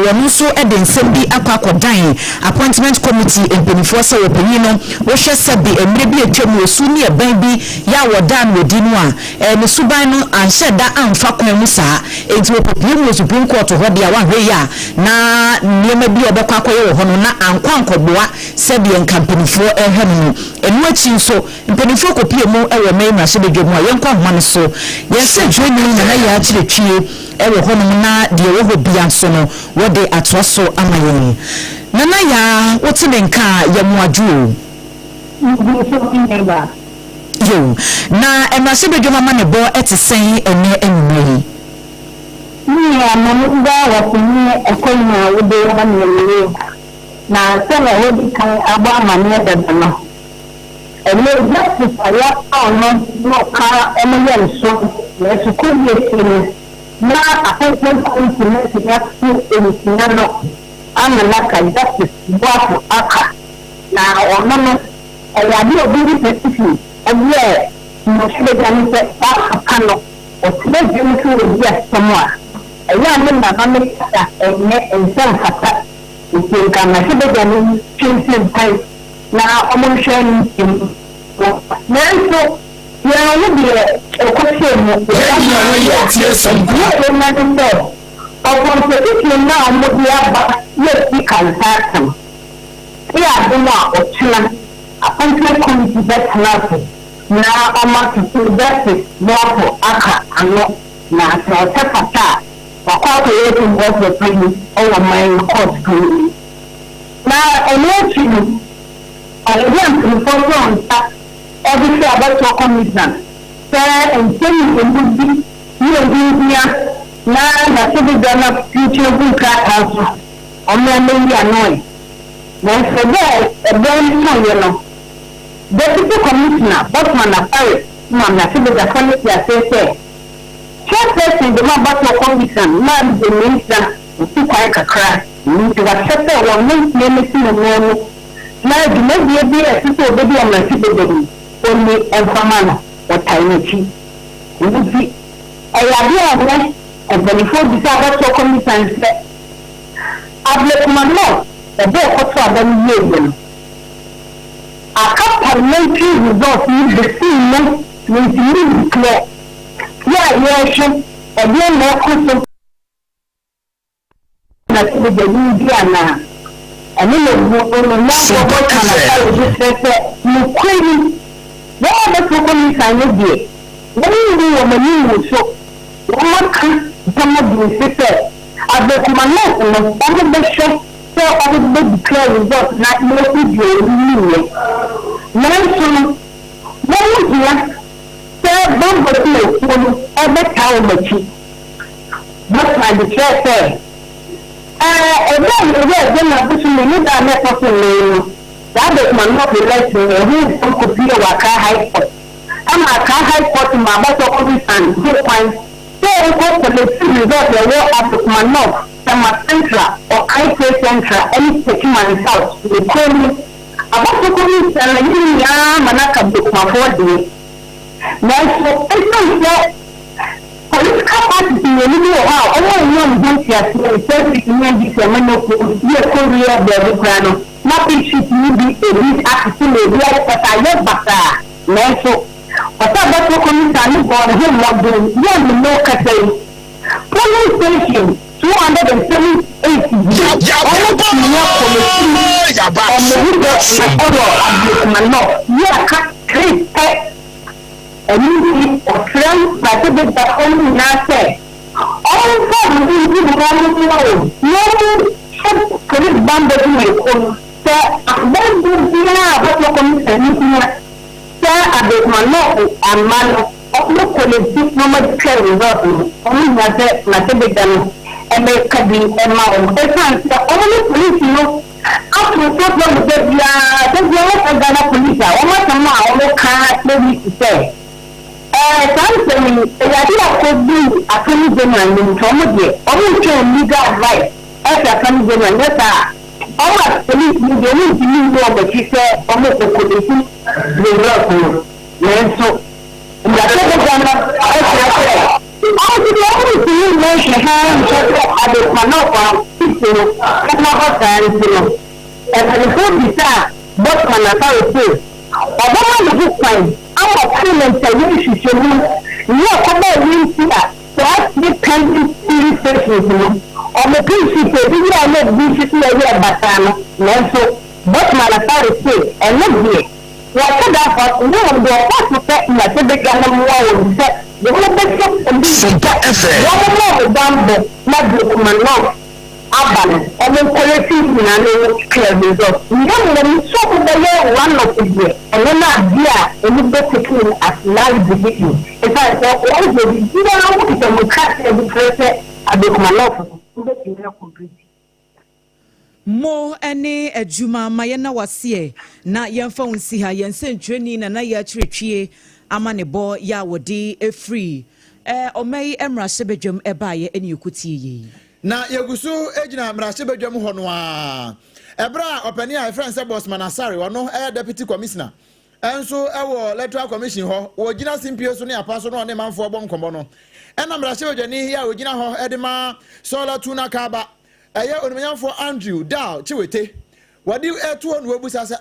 wono so ensem bi akwakodan appointment committee empenifo se wopanyino wo hwe se bi emre bi etwam osu ne ban bi ya wodan wodi no a ne suban no anhyeda amfa kwan mu saa enti wopopie mu Supreme Court ho dia wa hwe ya na niema bi obekwa akoye wo hono na ankwankobua se bi enkampenifo ehanu enu achi nso mpenifo kopie mu ewo mai ma sebedwom a yenkwa homa ne so yese dwoni na ya achiretwie ewo hono na de wo ho bia nso no wode atoso amaye nana ya wotime nka ya muadwo yo na emase bedwom ama ne bo etisen ene enumere ni amamu da wa kuni ekonya wode ba ne na sema wodi kan agba amane dada no ele justice aya ono no ka emeye nso na sukuri ekini na appointment committee na siya no ana na ka justice bwafu aka na ono no ya bi obi petition ewe mo shebe jani se aka no o tebe jimi ku obi asemwa eya ne na na me ka ensan kata ukinga na shebe jani chinsin tai na omonshani na so ya wobi ekose mo ya tie SOMPA na ndo o petition na omodi aba ye kantatam ya duma otuna appointment committee that nothing na amatu justice bwapo aka ano na sekata wakwa ko yetu ngozo pini owa my court group na election again report on that every about your commission say and say you na so be gonna future good council on me annoy na so there Deputy Commissioner, Botman Affair, Mamma Sibuga Committee, say, Chairperson, the Mabato Commission, man, the minister, who quite a crash, to accept one month, missing a man. Now, the maybe be a sister baby on my Sibuga, only and Famana, or Tiny Chief. I have and then before the Sabato Commission said, I've let my law, the boy for them. A parliamentary result is the same with the clear. Yeah, again, more constant. That's the Indiana. And then the Ukraine. What the companies I know there? When you were many so, what can some of the sister? At the command of the show. So I would declare results not mostly during Nelson, one year, Sir Bumble, every time but cheap. But my declare say, again, then I put me in that necessary. That is my not election, who some computer worker high court. I'm a car high court in my battle office and good point. So I go for the result, the war up my north. Sama Central or Kaifei Central, any Tekiman South, they call me about the commission and you manaka book my body. Now, so I political parties in the middle of our own young business, everything in this monopoly, your career, the Grano, nothing should be a lead acting a real Bata. Now, so what about the commission or him not doing? You know, Cathay. Police station. 278 years police band do me come say abeg do bia about come say ni say abeg man no and man of police no care result only na say big dan e ka bi e ma o e san say only police no after so long the bia Ghana police o ma tama o ka maybe say something ya could be a attorney general in Tomoje or legal advice as attorney general yes our police they need to know what she said almost the police they work so our parliament is you know about win here so as the pending series sessions or the principle we are not this is area batana so but malafari say and not here what that for no the first step na say the Ghana war say the whole best and this one more down the not the command Aban, and then collecting in a clear result. We don't let so the year one of the year, and then idea and we get taken as large division. If I say, what is the you know, we can't every person at the command. Mo ene adwuma mayena wase na yemfa unsi ha yense ntweni na ya chiretwie amanebo ya wodi efree omai emra sebedwam ebaye eni okutie yi na yegusu ejina mrashe bedwam ho no a ebra opani a friend say boss man asare wono deputy commissioner enso ewo electoral commission ho wo gina simpio so ne apaso no ne manfo obon kombo no ena mrashe bedwani ya wo gina ho edema solar tuna kaba eye onumyanfo Andrew Dal chiwete wadi etu onu obusa se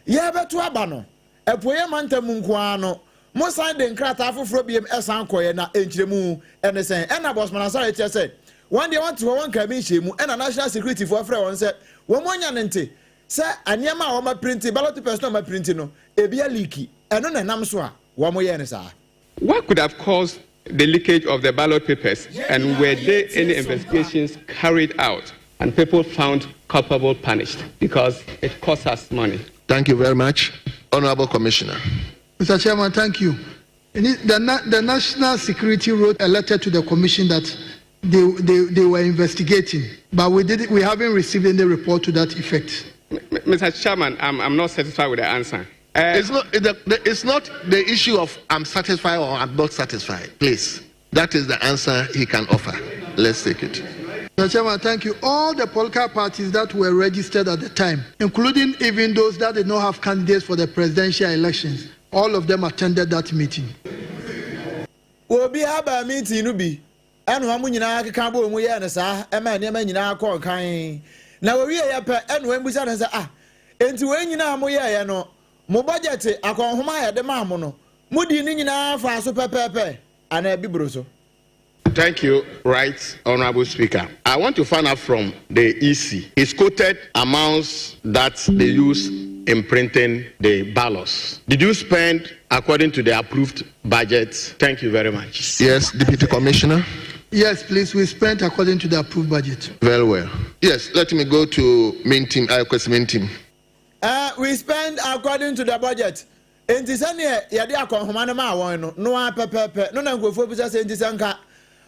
ye betu aba no epoye mantam nko ano mo san de nkrata afoforo biem esan koye na enchiremu ene sen ena boss man asare tie say one day want to one cabin shemu and national security for friend one said one more nante say anyama o ma print ballot person ma print no e bia leaky eno na nam so a wo mo ye ne sa. What could have caused the leakage of the ballot papers, and were there any investigations carried out and people found culpable punished, because it costs us money? Thank you very much, Honorable Commissioner. Mr. Chairman, thank you. The National Security wrote a letter to the Commission that they were investigating, but we haven't received any report to that effect. Mr. Chairman, I'm not satisfied with the answer. It's not the issue of I'm satisfied or I'm not satisfied. Please, that is the answer he can offer. Let's take it. Mr. Chairman, thank you. All the political parties that were registered at the time, including even those that did not have candidates for the presidential elections, all of them attended that meeting. Obi haba meeting no bi. Enu amu nyina akeka bo mu ye ne sa e ma ne ma nyina akọ kan na we ye pe enu embusa ne sa enti we nyina amu ye no mo budget akonhoma ya de ma amu no mudi ni nyina fa so pepepe ana bibro so. Thank you, Right Honorable Speaker. I want to find out from the EC. It's quoted amounts that they use in printing the ballots. Did you spend according to the approved budget? Thank you very much. Yes, Deputy Commissioner. Yes, please. We spent according to the approved budget. Very well. Yes, let me go to main team. I request main team. We spend according to the budget. Enti sane ya de akonhoma na ma won no pepepe no na nkofo bi say enti sanka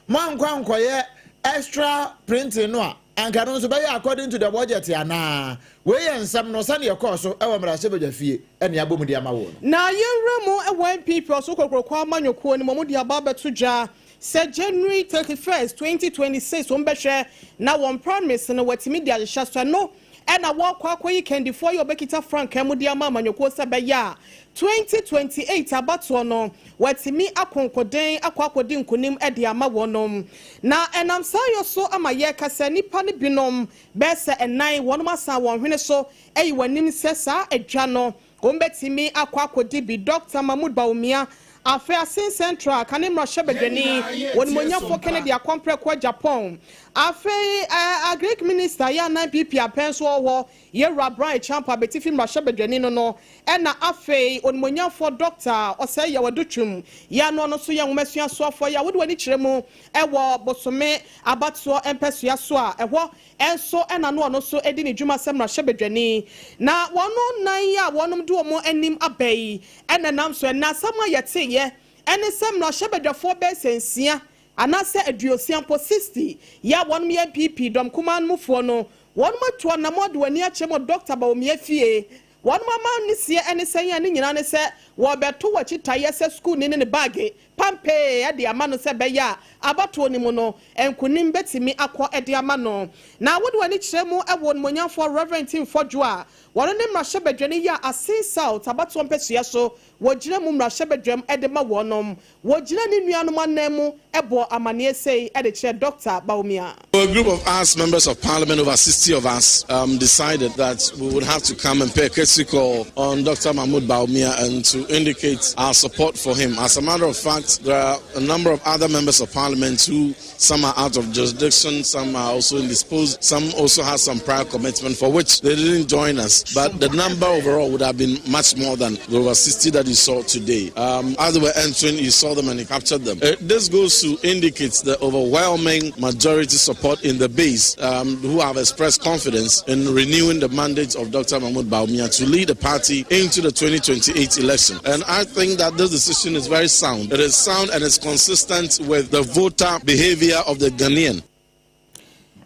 man kwankoye extra printing no anka no so be according to the budget ya na we yensam no sane yakọ so e wo mrase beja fie ene abom de ama wo na yenremu e wan people so kokrokwa amanyoko ni mo de aba beto ja say January 31st 2026 on behwe na won promise no watimi de ahyehyɛ no ena wakwa akoyi kendi for your bekita frank emudi ama amanyoko se be ya 2028 abato no watimi akonkoden akwakodi nkonim ede ama wonom na enam sayo so ama ye kasa nipa ne binom be se enan wonom asa won hwene so eyi wanim sesa adwa no ombetimi akwakodi bi Dr. Mahmoud Baumia Affair Central Kanimra Shebedeni when Monya for Kennedy a compre kwa Japan Afei Greek minister ya na PP apenso wo ye Rabran Champa betifi mrahye bedwani no na afei onmonyafo doctor osay ye wadutwum ya no no so ye nwomesua so afo ya wode wani kiremu ewo bosome abato empesua so a eho enso na no so edi ne dwuma sem mrahye bedwani na wono nan ya wonom de omo anim abai na nam so na sama yete ye ene sem mrahye bedwafo be sensia anase aduosiampo 60 ya wonum ye PP dom kuman mufo no wonum atuo na mod wani achemo doctor ba omie fie wonum ma nsie ene senya ne nyina ne se wo beto wachi taye se school ne bag pampe ya de amano se beya abato ni mu no enkunim betimi akọ ede amano na wode wani kiremu ewo monyafo Reverend Tim Fodjo a wono ne mrahye bedwani ya Asin South abato mpesua so wojire mu mrahye bedwam ede ma wonom wojire ni nuanom anemu ebo amane sei ede kire Dr. Baumia. A group of us members of parliament, over 60 of us, decided that we would have to come and pay a courtesy call on Dr. Mahmoud Baumia and to indicate our support for him. As a matter of fact, there are a number of other members of parliament who, some are out of jurisdiction, some are also indisposed, some also have some prior commitment for which they didn't join us. But the number overall would have been much more than the over 60 that you saw today. As they were entering, you saw them and you captured them. This goes to indicate the overwhelming majority support in the base who have expressed confidence in renewing the mandate of Dr. Mahmoud Baumia to lead the party into the 2028 election. And I think that this decision is very sound. It is sound and it's consistent with the voter behavior of the Ghanaian.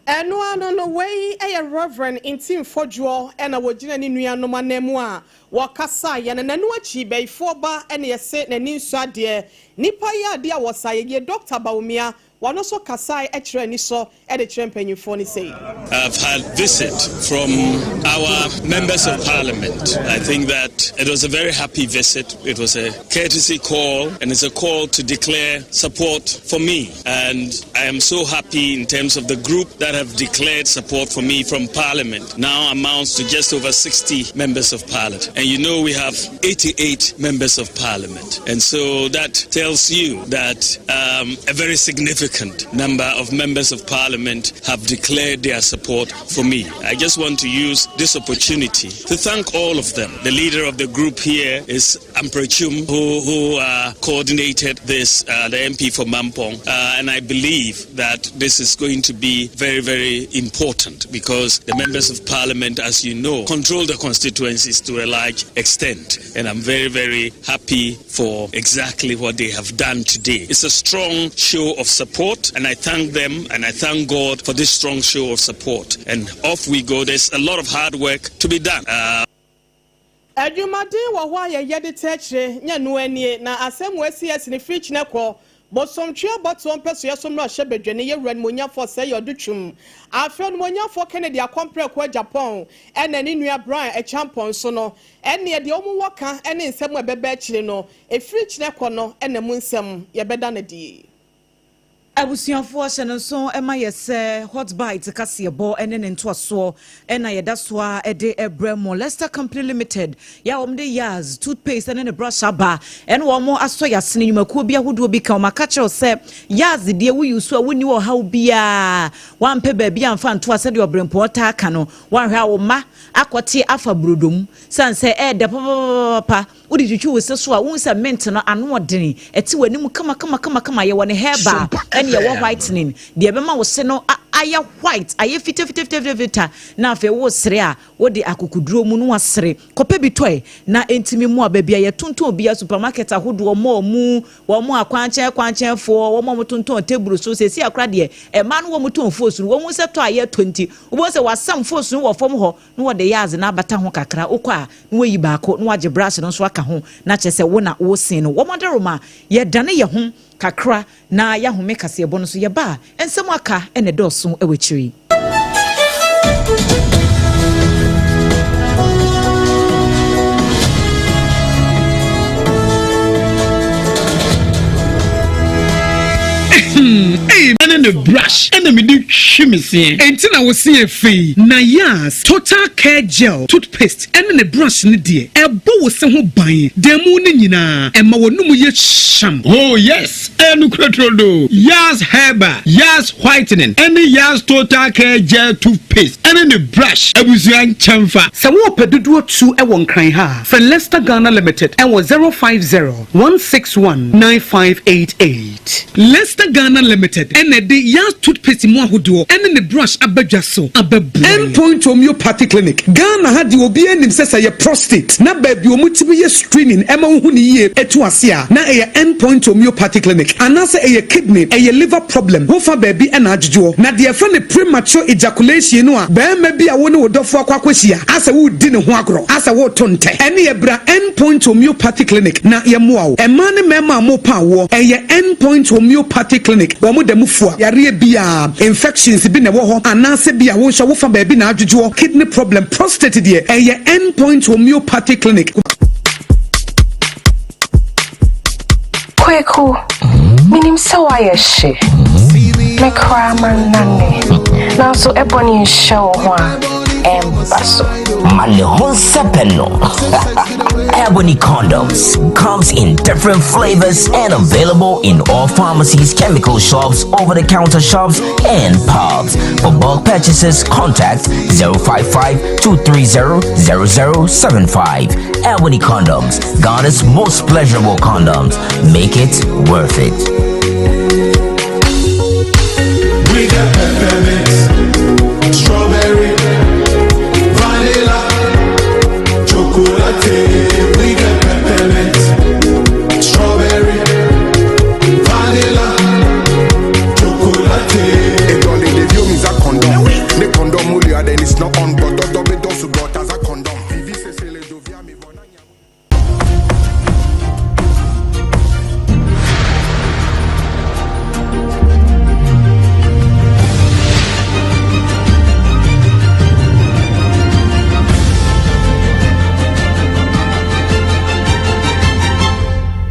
No way a Reverend Tim Fodjo and a wojina ni nuanom anemu a wakasa ye na nanu achi before ba ene yese na ni nso de nipa ya de a wosaye ye Dr. Baumia wano so kasai ekire ni so e de kire mpanyimfo ni sei. I've had visit from our members of parliament. I think that it was a very happy visit. It was a courtesy call and it's a call to declare support for me, and I am so happy in terms of the group that have declared support for me from parliament now amounts to just over 60 members of parliament, and you know we have 88 members of parliament, and so that tells you that a very significant number of members of parliament have declared their support for me. I just want to use this opportunity to thank all of them. The leader of the group here is Amprechum, who coordinated this, the MP for Mampong, and I believe that this is going to be very, very important because the members of parliament, as you know, control the constituencies to a large extent, and I'm very, very happy for exactly what they have done today. It's a strong show of support, and I thank them and I thank God for this strong show of support. And off we go. There's a lot of hard work to be done. Adwumade wo ho aye yede techre nya no anie na asem wcs ne fridge ne ko bosomtwe boto mpeso yeso mra hyebedwane ye wura monyafo say yodutwum afro monyafo Kennedy akompre ko Japan ena ni nua Brian e champion so no ene de omu woka ene nsem ebebe akire no e fridge ne ko no ena mu nsem ye beda na die. Abusuafo ahye so ema yese hot bite kase bo ene ne ntoaso ena yeda so a ede ebremo Leicester Company Limited ya omde yaz toothpaste ene ne brush aba ene wo mo aso yasene nyumakuo bi ahodo bi ka o makache se yaz de wo yusu a woni wo haw bia wampe ba bia mfa nto ase de obrempo ta aka no wanhwe a wo ma akote afa brodom sanse de papa odi twitwi wo se so a wonsa mint no ano odene eti wanim kama ye woni herba ene ye wo whitening de be ma wo se no aya white aye fita na afa wo sere a wo de akukuduro mu no wasere kope bi toy na entimi mu ababia ye tonton bia supermarket ahodo wo mu akwanche fo wo mo tonton table so se si akra de e ma no wo tonton fo so wo mu se to aye 20 wo se wasam fo so wo fom ho no wo de yaz na bata ho kakra okwa no wo yi baako no waje brush no so aka ho na chese wo na wo sin no wo moderoma ye dane ye ho kakra na ya home kase ebo no so ye ba ensem aka ene doso ewechiri. ne brush ene me di hwemese enti na wo se efi na yas total care gel toothpaste ene ne brush ne de ebo wo se ho ban demu ne nyina ema wonum ye sham. Oh yes, enu krotrodo yas herba yas whitening ene yas total care gel toothpaste ene ne brush abusuan chamfa se wo pedudu tu e won kran ha for Leicester Ghana Limited and was 050-161-9588. Leicester Ghana Limited and the yas toothpaste mo ahodo and the brush abadwa so ababu Endpoint Homeopathy Clinic Ghana had the obi enim say say prostate na baby omutibi ye screening ema hu ni ye etu ase a na e Endpoint Homeopathy Clinic anase e kidney e liver problem ho fa baby e na adwojo na de fa ne premature ejaculation no a ba ma bi a wo ne wodofo akwakwahia asa wo di ne ho agro asa wo tonte ene ye bra Endpoint Homeopathy Clinic na ye moa wo ema ne mema mo pa wo e ye Endpoint Homeopathy Clinic wo mo dem fua yare bia infections bi ne wo ho anase bia wo hwa wo fa baby na adwojo kidney problem prostate de e ye Endpoint Homeopathy Clinic. Kweku minim sawaye she me kraman nane na so ebony show ho embaso male hon sepeno. Ebony condoms comes in different flavors and available in all pharmacies, chemical shops, over-the-counter shops, and pubs. For bulk purchases, contact 055-230-0075. Ebony condoms, Ghana's most pleasurable condoms. Make it worth it. We got peppermint, strawberry, vanilla, chocolate. We got peppermint, strawberry, vanilla, chocolate. It only the view is a condom. The condom only then it's not on but double dose got as a condom.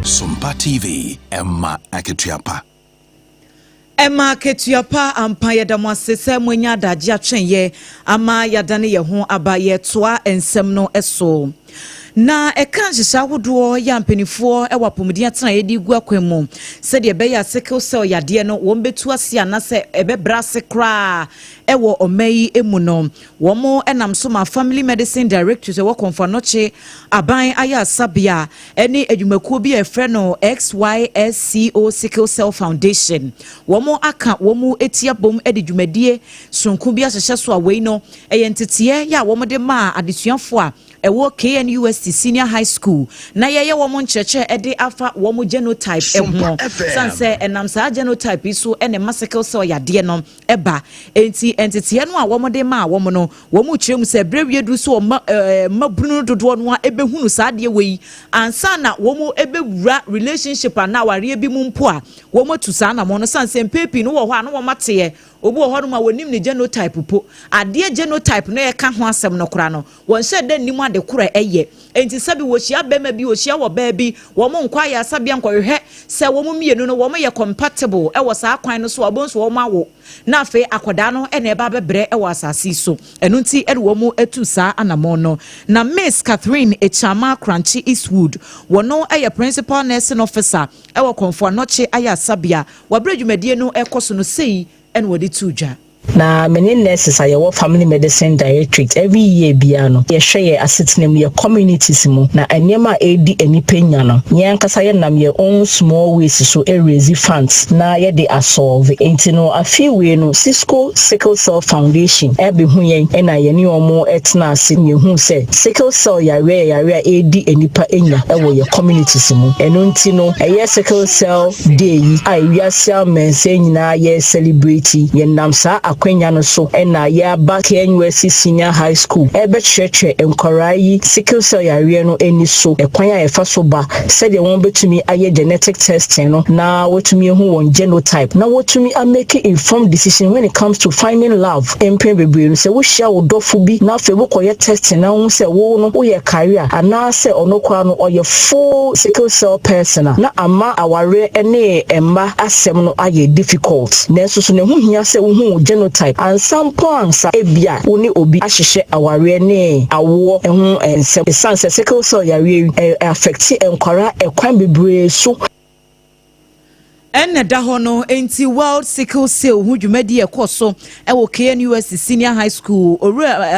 SOMPA TV Emma Aketuapa. Emma Aketuapa ampa yadamo asese mwenya daji atwenye ama yadane ye ho aba ye toa ensem no eso. Na eka nhihya wodo ya mpanifo ewapomudi atena yedi gu akwemu se de be ya sickle cell yade no wo mbetu ase anase ebebra sekra ewo omayi emu no wo mo enam so ma family medicine director se wo konfanoche aban aya sabia eni adwumakuo bi efre no XYSCO Sickle Cell Foundation wo mo aka wo mu etia bom edwumadie sonku bi ahyehyɛ so awei no eyentete ya wo mo de ma adesuafo a ewo KNUST Senior High School na yeye wo mo nkyerɛkyerɛ ede afa wo mo genotype ehwo sanse enam sa genotype iso ene sickle cell yade no eba enti entity no a wo mo de ma wo mo no wo mo kyerɛm sɛ brewie du so mabunu dodo no a ebehunu sa de wei ansa na wo mo ebewura relationship na ware bi mu mpo a wo mo tu sa na mo no sanse pepi no wo hɔ a no wo mateye obi wo hɔ no ma wonim ne genotype po ade genotype no ye ka ho asɛm no kora no won hye de nim ade kora eye enti sabi wo hia bema bi wo hia wo ba bi wo mo nkwa ya sabia nkɔhwehwɛ sɛ wo mo mienu no wo mo ye compatible e wo saa kwan no so abonso wo mo awo na afi akoda no e na eba bebre e wo asase so enu nti e wo mo etu saa anamo no na Miss Catherine Echama Crunchy Eastwood wono e principal nursing officer e wo konfo anoche aya sabia wabra dwumadie no e koso no sei and what it tuja. Na many nurses are family medicine directorate every year biano ye share asitinem ye communities mu na anyema edi eni penya no nyen kasa ye nam ye own small ways so raise funds na ye de asolve enti no afi we no Cisco Sickle Cell Foundation e be hu yen e na ye ne omo etna ase ye hu se sickle cell yare edi enipa enya e wo ye communities mu eno nti no ye sickle cell day yi a wi ase mense nyina ye celebrate ye nam sa akwanya no so na ya ba KNUST Senior High School ebe church enkorai sickle cell yare no eni so ekwan a efa so ba said they won betumi aye genetic testing no na wotumi hu won genotype na wotumi make informed decision when it comes to finding love empen bebre say wo hia wo dofo bi na fe wo koye testing na hu say wo no wo ye career ana say ono kwa no oye full sickle cell person na ama aware ene emma asem no aye difficult na so ne hu hia say wo hu genotype ansampo ansa ebia wo ni obi ahihye aware ne awo ehu ensem esanse sickle cell yare affect enkwara ekwan bebre so ene da hono enti World Sickle Cell hu dwumadi ekoso ewo KNUST Senior High School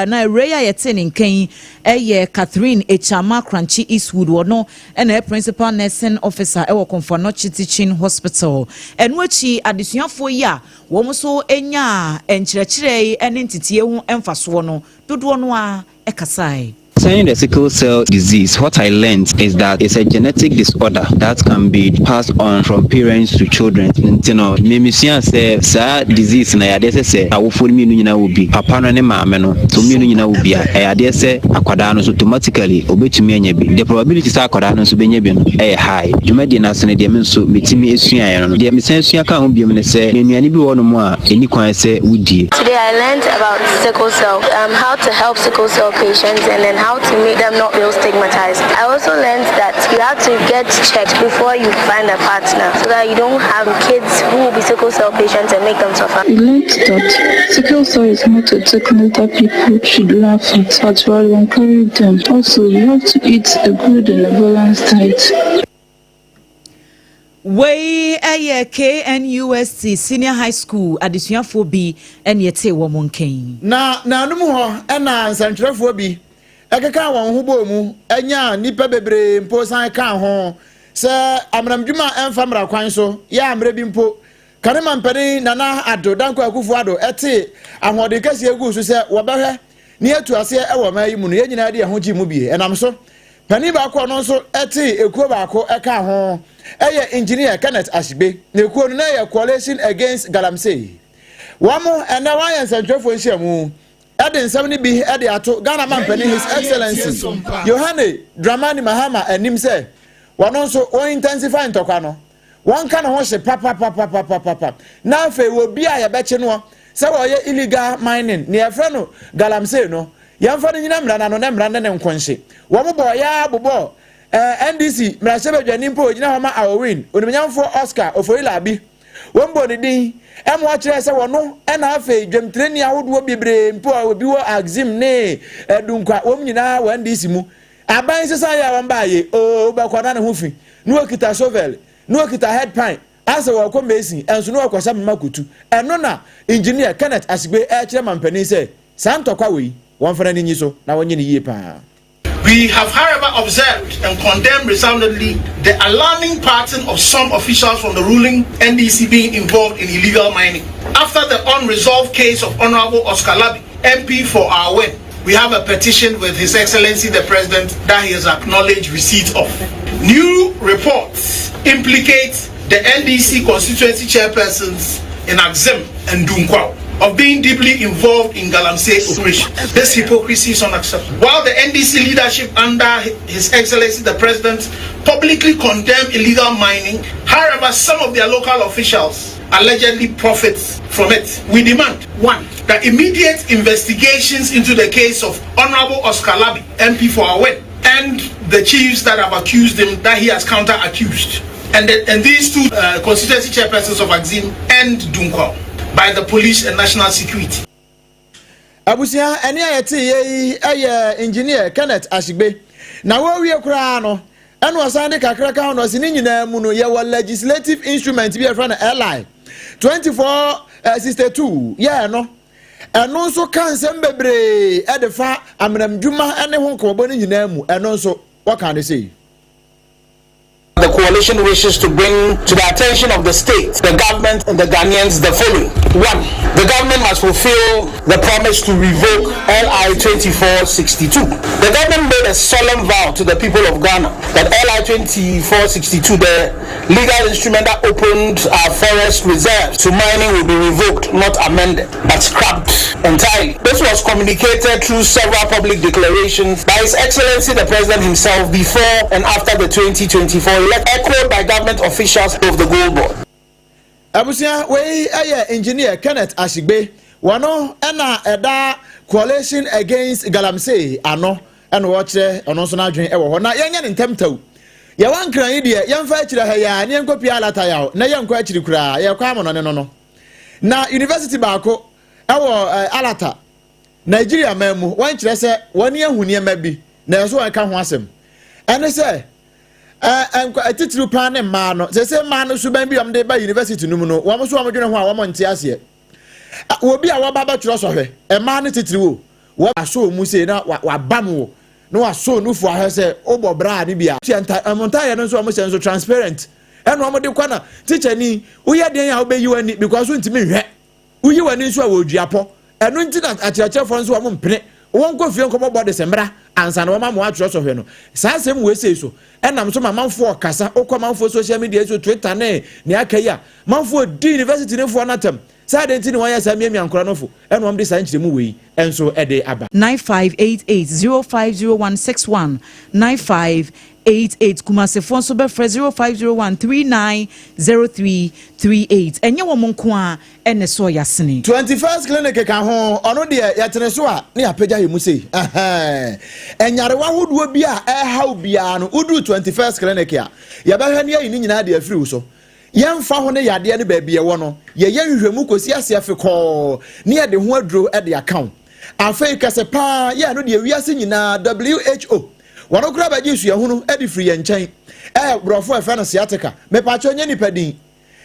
na Reya yetene nkan eye Catherine Echama Crunchy Eastwood wono ene principal nursing officer ewo Komfonochi Teaching Hospital enwachi adesuafo ya wo so enya enkyerɛkyerɛ ene ntitie hu emfaso no dodo no a ekasai. Concerning the sickle cell disease, what I learned is that it's a genetic disorder that can be passed on from parents to children. You know, memisia say disease na yade say awofo mi no nyina obi papa no ne maame no so mi no nyina obi a yade say akwada no so automatically obetumi anya bi. The probability say akwada no so benya bi no high. Dwumadi na so ne de me so metimi esua no. De me san esua ka ho bi me say nuani bi wo no mo a eni kwan say wudie. Today I learned about sickle cell, how to help sickle cell patients and then how to make them not feel stigmatized. I also learned that you have to get checked before you find a partner so that you don't have kids who will be sickle cell patients and make them suffer. We learned that sickle cell is not a sickness that people should laugh at, but rather encourage them. Also, you have to eat a good and a balanced diet. Way a KNUST Senior High School adesuafo bi ene yete wo monken na num ho na nsantrefo bi ekeka won ho bo mu enya nipa bebre mpo san ka ho se amramdwuma emfamra kwan so ya amre bi mpo kanema mpani nana ado danko akufu ado ete ahode kase egu so se wo behwe ni atu ase ewo mayi mu no ye nyina de ho gi mu bi enam so pani ba ko no so ete ekuo ba ko eka ho eye engineer Kenneth Ashigbe na ekuo no na ye coalition against galamsey wamo ena wan yan santrefo nhyiamu ede nsam ni bi ede ato Ghana mampani His Excellency Yohane Dramani Mahama anim se wano so o intensify ntokwa no won ka no ho hye papa na fe wo bi a ye beche no se wo ye illegal mining ne efre no galamsey no yamfa no nyina mra na no na mra ne nkonhye wo mo bo ya bobo NDC mra sebedwani mpo nyina homa awowin onimnyamfo Oscar Ofoila abi wombo ne din em wa kire se wono na afa dwemtreni ahodo bebre mpo a obi wo axim ne edunkwa wom nyina wa NDC mu aban sesa ya wamba ye o ba kwada ne hofi no okita shovel no okita head pine asa wo ko mesi enso no okwasa makutu eno na engineer Kenneth Ashigbe kire mampani se santokwa we won fana ni nyiso na wonye ne yie pa. We have, however, observed and condemned resoundingly the alarming pattern of some officials from the ruling NDC being involved in illegal mining. After the unresolved case of Honorable Oscar Labi, MP for our win, we have a petition with His Excellency the President that he has acknowledged receipt of. New reports implicate the NDC constituency chairpersons in Axim and Dunkwao of being deeply involved in galamsey operation. This hypocrisy is unacceptable. While the NDC leadership under His Excellency the President publicly condemn illegal mining, however, some of their local officials allegedly profit from it. We demand, 1, that immediate investigations into the case of Honorable Oscar Labi, MP for Awen, and the chiefs that have accused him, that he has counter-accused. And these two constituency chairpersons of Axim and Dunkwao, by the police and national security. Abusia eni ayeti ye engineer Kenneth Ashigbe na wo wie kura no eno osande kakra ka no sini nyina mu no ye wo legislative instrument bi e fra na LI 2462 ye no eno nso kan sem bebre e de fa amramdwuma ene ho nkobo ni nyina mu eno nso what can they say? The coalition wishes to bring to the attention of the state, the government, and the Ghanaians the following. 1. The government must fulfill the promise to revoke LI 2462. The government made a solemn vow to the people of Ghana that LI 2462, the legal instrument that opened our forest reserves to mining will be revoked, not amended, but scrapped entirely. This was communicated through several public declarations by His Excellency the President himself before and after the 2024 election, echoed by government officials of the Gold Board. Abusia, we engineer Kenneth Ashigbe, wano ena eda coalition against Galamsey, ano, and watch ono so na adwen e wo ho na yenya ntem taw ye wan kran yi de ye mfa akire ha ya ne enkopi alata ya na ye enko akire kura ye kwa mo no na university baako e wo alata Nigeria mamu wan kire se woni ahuni ema bi na yeso wan ka ho asem ene se enko atitiru pan ne ma no se ma no suban bi am de ba university num no wo mo so wo dwene ho a wo mo nte ase obi a wo baba kire so hwe e ma no titiri wo aso mu se na wa bam wo no aso no fu ahwe se obo bra ne bia montaye no so o mo se so transparent eno o mo de kwana teacher ni uye den ya obeyi wani because so ntimi hwe uyi wani so a wo duapo eno nti na akyerɛkyerɛ fo so o mo mpene won ko fie nkomo body se mra ansa na wo ma mo atwerɛ so hwe no saa asem we sei so enam so manfo kasa okwamanfo social media so Twitter ne akai a manfo di university ne fo natam saa de ntini wanya saa miamia nkora no fo eno am de saa nkyerɛ mu wei enso ede aba 9588050161 9588 Kumasefo nso be 0501390338 enye wo monko a ene so yasene 21st clinic ka ho ono de yatene so a ne apagya yemu sei enyare wa hodo bi a haw bia no udu 21st clinic a ya ba hwa ne ayi nyina de afiri wo so yemfa ho ne yade ne baabie wo no ye nhwemu kosi ase afekọ ne ye de ho aduro e de account afei kase pa ye no de wiase nyina WHO wono kura ba jisu ye hunu e de free ye nchen brofo e fa no siatica me pa cho nya nipadin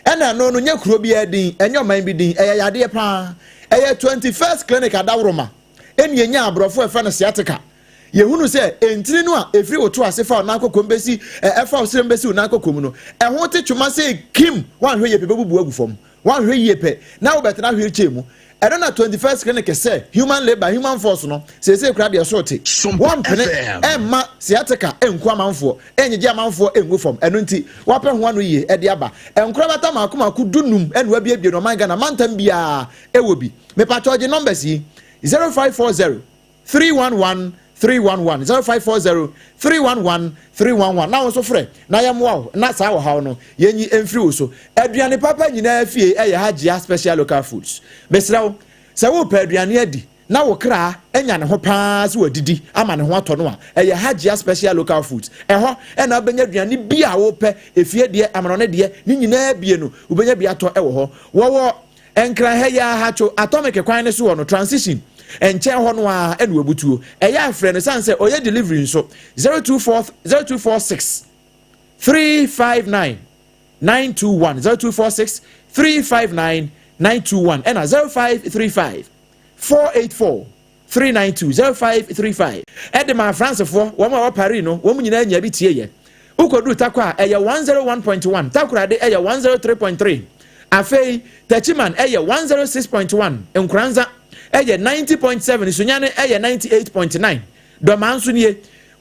ena no no nya kuro bi adin enyo man bi din e yade pa e 21st clinic adaworoma eni nya brofo e fa no siatica ye hunu se entiri no a efiri oto asefa na akokom besi efa osirem besi na akokom no ho te twuma se kim wan hwe ye pebebubu agufom wan hwe ye pe na wo betena hwe chemu ero na 21st clinic se human labor human force no se kura de sorte wan pene emma siateka enku amanfo enyeje amanfo engufom eno nti wape ho anu ye e de aba enkura bata makoma ku dunum enu abiebie no manga na mantam bia ewobi me patoje numbers yi 0540 311 311 0540 311 311 na won so frɛ na yamwa na saa wo hawo no yenyi emfiri wo so aduane papa nyina afie eye hajia special local foods mesrawo sɛ wo pa aduane adi na wo kra enya ne ho paa se wadidi ama ne ho atɔ no a eye hajia special local foods ɛhɔ ɛna benya aduane bi a wo pɛ efie de amano ne de ni nyina bie no wo benya bi atɔ ɛwɔ hɔ wo enkran ha ya hacho atomic kwan ne so wo no transition enche ho no a enu abutuo eya afre no sanse oye delivery nso 0246 359 921 0246 359 921 ena 0535 484 392 0535 edema francefo wo ma wa Paris no wo nyina nya bi tie ye ukodu takwa eya 101.1 takurade eya 103.3 afei tachiman eya 106.1 enkranza eye 90.7 sunyane eye 98.9 domanso nie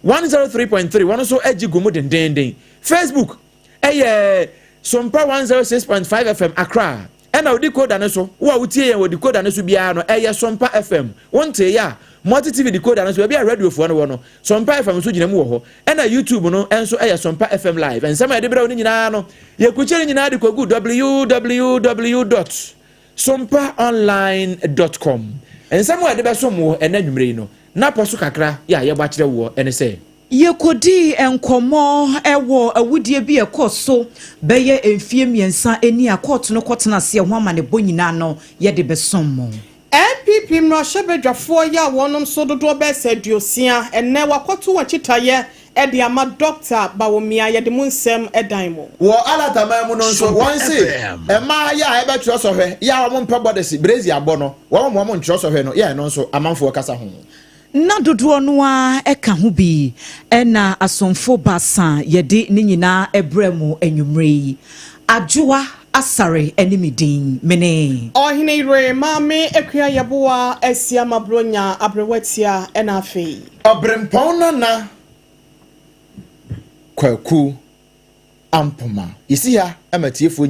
103.3 wono so agi gumu dendenden Facebook eye SOMPA 106.5 FM Accra ena odi code na so wo utie yen odi code na so bia no eye SOMPA FM wonte ya multi TV decoder na so bia radio fo no wono SOMPA FM so gina mu wo ho ena YouTube no enso eye SOMPA FM live ensema de bra woni nyina no ye kuchiri nyina de kogu www.sompaonline.com ensema de besom wo enanwumre no na poso kakra ya ye ba kire wo ene se yekodi enkomo ewo awudie bi ekoso beye emfie miensa eni akot no kotena se ho amane bonyina no ye de besom NPP mrashebedwafo ya wonom so dodo be seduosia enne wakoto wachitaye edi ama Dr. Bawumia ye de munsem edan mo wo alata mamu no so won se ema ya e betro so hwe ya wo mpa bodesi brezi abo no wo mo ntro so hwe no ya no so amanfo kasa ho na dodo no a eka ho bi ena asomfo basa ye de ni nyina ebremu enwumre ADWOA ASARE enimidin mene OHENEYERE mame ekua yaboa asia mabronya abrewatia ena afei obrempong na kwaku ampoma. Yesi ha amatie fo